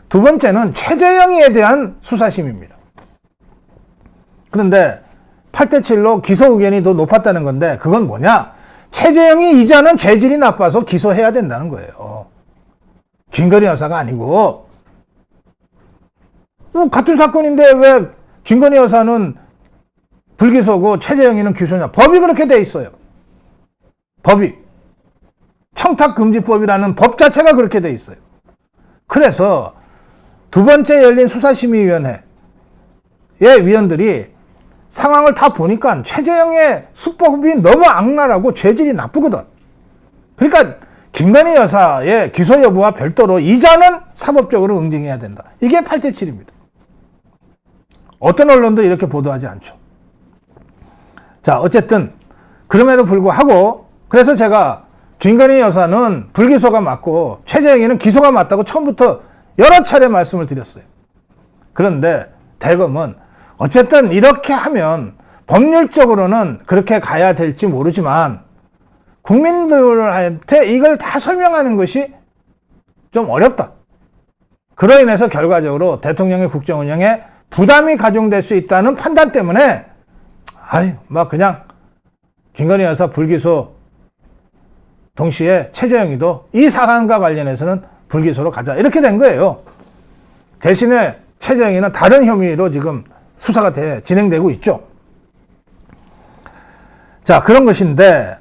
두 번째는 최재형에 대한 수사심의입니다. 그런데 8대7로 기소 의견이 더 높았다는 건데 그건 뭐냐? 최재형이 이자는 죄질이 나빠서 기소해야 된다는 거예요. 김건희 여사가 아니고. 같은 사건인데 왜 김건희 여사는 불기소고 최재형이는 기소냐? 법이 그렇게 돼 있어요. 법이. 청탁금지법이라는 법 자체가 그렇게 돼 있어요. 그래서 두 번째 열린 수사심의위원회의 위원들이 상황을 다 보니까 최재형의 수법이 너무 악랄하고 죄질이 나쁘거든. 그러니까 김건희 여사의 기소 여부와 별도로 이자는 사법적으로 응징해야 된다. 이게 8대7입니다. 어떤 언론도 이렇게 보도하지 않죠. 자, 어쨌든 그럼에도 불구하고 그래서 제가 김건희 여사는 불기소가 맞고 최재형이는 기소가 맞다고 처음부터 여러 차례 말씀을 드렸어요. 그런데 대검은 어쨌든 이렇게 하면 법률적으로는 그렇게 가야 될지 모르지만 국민들한테 이걸 다 설명하는 것이 좀 어렵다. 그로 인해서 결과적으로 대통령의 국정 운영에 부담이 가중될 수 있다는 판단 때문에 막 그냥 김건희 여사 불기소 동시에 최재형이도 이 사안과 관련해서는 불기소로 가자 이렇게 된 거예요. 대신에 최재형이는 다른 혐의로 지금 수사가 진행되고 있죠. 자, 그런 것인데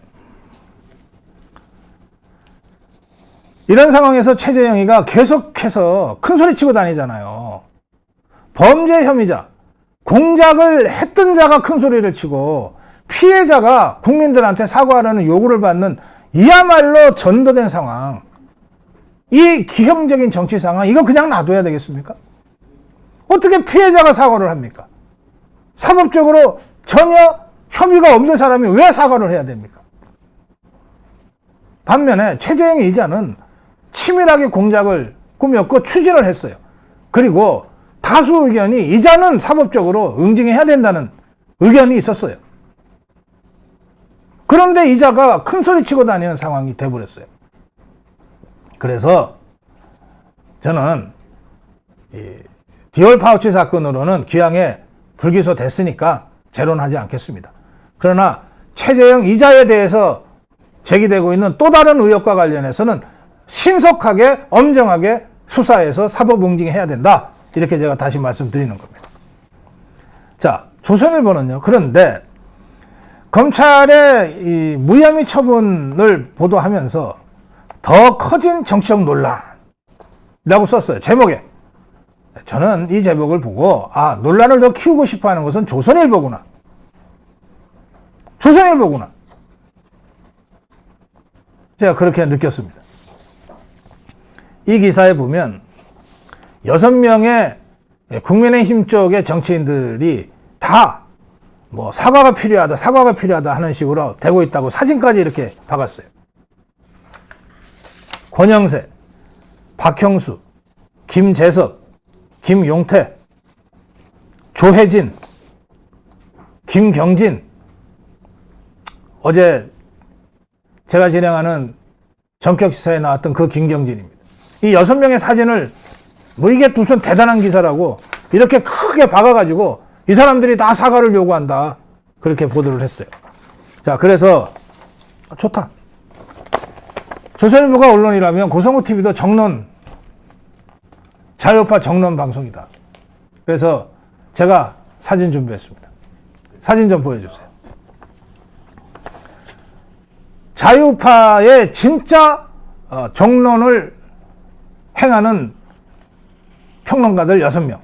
이런 상황에서 최재형이가 계속해서 큰소리 치고 다니잖아요. 범죄 혐의자, 공작을 했던 자가 큰소리를 치고 피해자가 국민들한테 사과하라는 요구를 받는 이야말로 전도된 상황, 이 기형적인 정치 상황, 이거 그냥 놔둬야 되겠습니까? 어떻게 피해자가 사과를 합니까? 사법적으로 전혀 혐의가 없는 사람이 왜 사과를 해야 됩니까? 반면에 최재형의 이자는 치밀하게 공작을 꾸몄고 추진을 했어요. 그리고 다수 의견이 이자는 사법적으로 응징해야 된다는 의견이 있었어요. 그런데 이자가 큰소리 치고 다니는 상황이 돼버렸어요. 그래서 저는 디올 파우치 사건으로는 기왕에 불기소 됐으니까 재론하지 않겠습니다. 그러나 최재형 이자에 대해서 제기되고 있는 또 다른 의혹과 관련해서는 신속하게 엄정하게 수사해서 사법 응징해야 된다. 이렇게 제가 다시 말씀드리는 겁니다. 자, 조선일보는요. 그런데 검찰의 이 무혐의 처분을 보도하면서 더 커진 정치적 논란이라고 썼어요. 제목에. 저는 이 제목을 보고 논란을 더 키우고 싶어하는 것은 조선일보구나. 조선일보구나. 제가 그렇게 느꼈습니다. 이 기사에 보면 6명의 국민의힘 쪽의 정치인들이 다 뭐 사과가 필요하다 하는 식으로 되고 있다고 사진까지 이렇게 박았어요. 권영세, 박형수, 김재섭, 김용태, 조혜진, 김경진, 어제 제가 진행하는 전격시사에 나왔던 그 김경진입니다. 이 6명의 사진을 이게 무슨 대단한 기사라고 이렇게 크게 박아가지고 이 사람들이 다 사과를 요구한다. 그렇게 보도를 했어요. 자, 그래서 좋다. 조선일보가 언론이라면 고성호TV도 정론, 자유파 정론 방송이다. 그래서 제가 사진 준비했습니다. 사진 좀 보여주세요. 자유파의 진짜 정론을 행하는 평론가들 6명.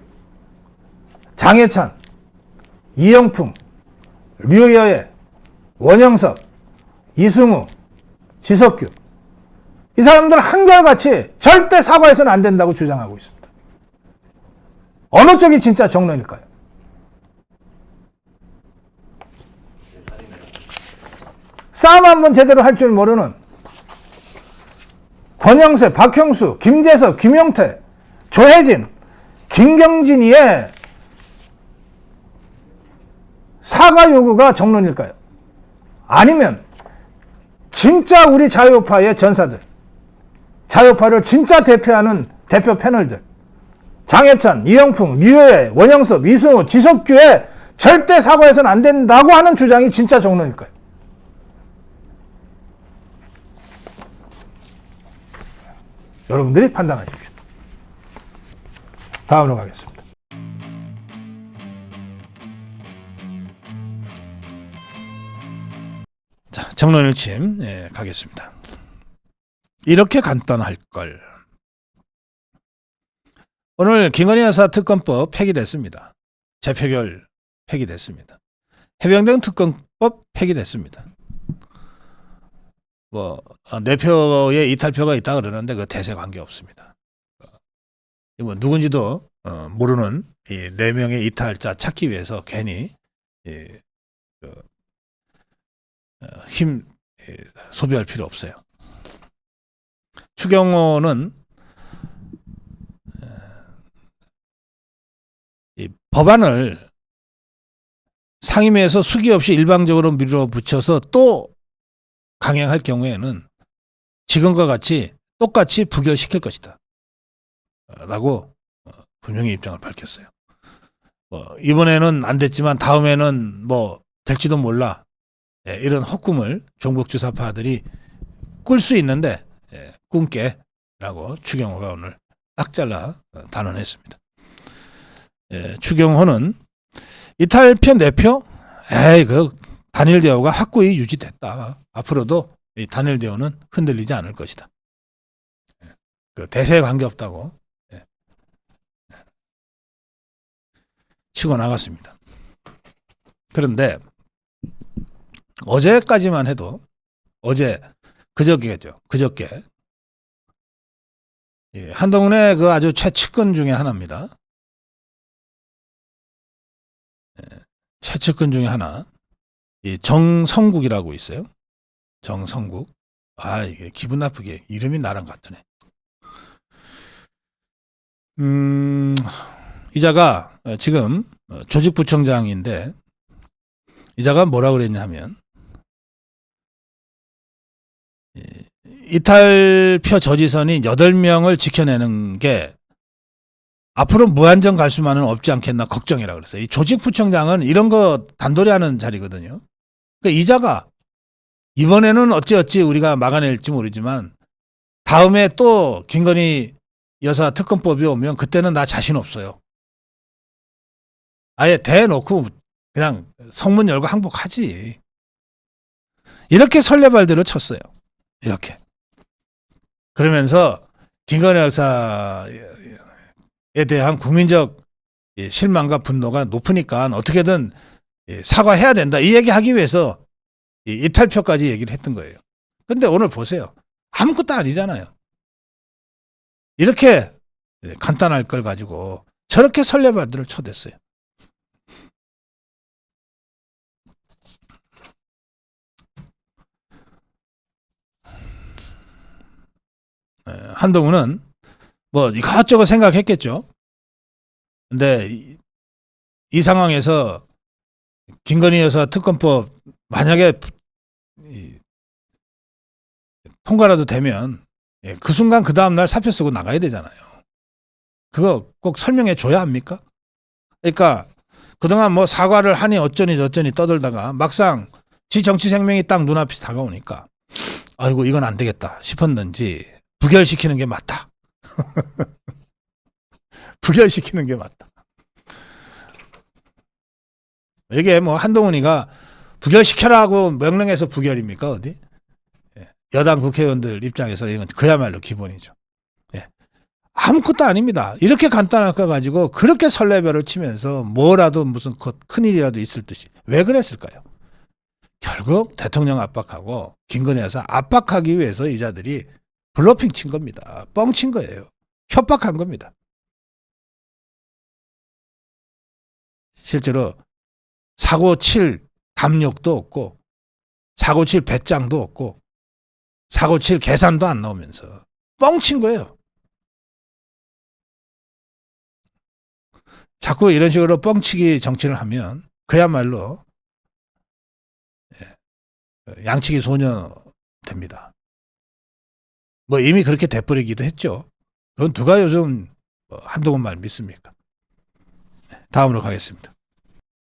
장해찬, 이영풍, 류여애, 원영석, 이승우, 지석규. 이 사람들 한결같이 절대 사과해서는 안 된다고 주장하고 있습니다. 어느 쪽이 진짜 정론일까요? 싸움 한번 제대로 할 줄 모르는 권영세, 박형수, 김재섭, 김용태, 조혜진, 김경진이의 사과 요구가 정론일까요? 아니면 진짜 우리 자유파의 전사들, 자유파를 진짜 대표하는 대표 패널들, 장해찬, 이영풍, 류호혜, 원영섭, 이승우, 지석규의 절대 사과해서는 안 된다고 하는 주장이 진짜 정론일까요? 여러분들이 판단하십시오. 다음으로 가겠습니다. 자, 정론일침 가겠습니다. 이렇게 간단할 걸. 오늘 김건희 여사 특검법 폐기됐습니다. 재표결 폐기됐습니다. 해병대 특검법 폐기됐습니다. 내표에 이탈표가 있다 그러는데 그 대세 관계 없습니다. 누군지도 모르는 이 4명의 이탈자 찾기 위해서 괜히 힘 소비할 필요 없어요. 추경호는 이 법안을 상임위에서 수기 없이 일방적으로 밀어붙여서 또 강행할 경우에는 지금과 같이 똑같이 부결시킬 것이다 라고 분명히 입장을 밝혔어요. 이번에는 안 됐지만 다음에는 될지도 몰라, 이런 헛꿈을 종북 주사파들이 꿀 수 있는데 꿈깨 라고 추경호가 오늘 딱 잘라 단언했습니다. 추경호는 이탈표 내표 그 단일 대우가 확고히 유지됐다. 앞으로도 이 단일 대우는 흔들리지 않을 것이다. 그 대세에 관계없다고 치고 나갔습니다. 그런데 어제까지만 해도 그저께 한동훈의 그 아주 최측근 중에 하나입니다. 최측근 중에 하나, 이 정성국이라고 있어요. 정성국. 이게 기분 나쁘게 이름이 나랑 같으네. 이자가 지금 조직부총장인데, 이자가 뭐라 그랬냐 하면, 이탈표 저지선이 8명을 지켜내는 게 앞으로 무한정 갈 수만은 없지 않겠나 걱정이라 그랬어요. 이 조직부총장은 이런 거 단돌이 하는 자리거든요. 그러니까 이자가 이번에는 어찌어찌 우리가 막아낼지 모르지만 다음에 또 김건희 여사 특검법이 오면 그때는 나 자신 없어요. 아예 대놓고 그냥 성문 열고 항복하지. 이렇게 설레발대로 쳤어요. 이렇게. 그러면서 김건희 여사에 대한 국민적 실망과 분노가 높으니까 어떻게든 사과해야 된다. 이 얘기하기 위해서 이탈표까지 얘기를 했던 거예요. 그런데 오늘 보세요. 아무것도 아니잖아요. 이렇게 간단할 걸 가지고 저렇게 설레발들을 쳐댔어요. 한동훈은 이것저것 생각했겠죠. 근데 이 상황에서 김건희 여사 특검법 만약에 통과라도 되면 그 순간 그 다음날 사표 쓰고 나가야 되잖아요. 그거 꼭 설명해 줘야 합니까? 그러니까 그동안 사과를 하니 어쩌니 저쩌니 떠들다가 막상 지 정치 생명이 딱 눈앞이 다가오니까 아이고 이건 안 되겠다 싶었는지 부결시키는 게 맞다. 부결시키는 게 맞다. 이게 한동훈이가 부결시켜라고 명령해서 부결입니까 어디? 여당 국회의원들 입장에서 이건 그야말로 기본이죠. 아무것도 아닙니다. 이렇게 간단할 거 가지고 그렇게 설레발을 치면서 뭐라도 무슨 큰일이라도 있을 듯이 왜 그랬을까요? 결국 대통령 압박하고 김건희 여사 압박하기 위해서 이자들이 블러핑 친 겁니다. 뻥친 거예요. 협박한 겁니다. 실제로 사고 칠 담력도 없고 사고 칠 배짱도 없고 사고 칠 계산도 안 나오면서 뻥친 거예요. 자꾸 이런 식으로 뻥치기 정치를 하면 그야말로 양치기 소녀 됩니다. 뭐 이미 그렇게 돼버리기도 했죠. 그건 누가 요즘 한동훈 말 믿습니까? 다음으로 가겠습니다.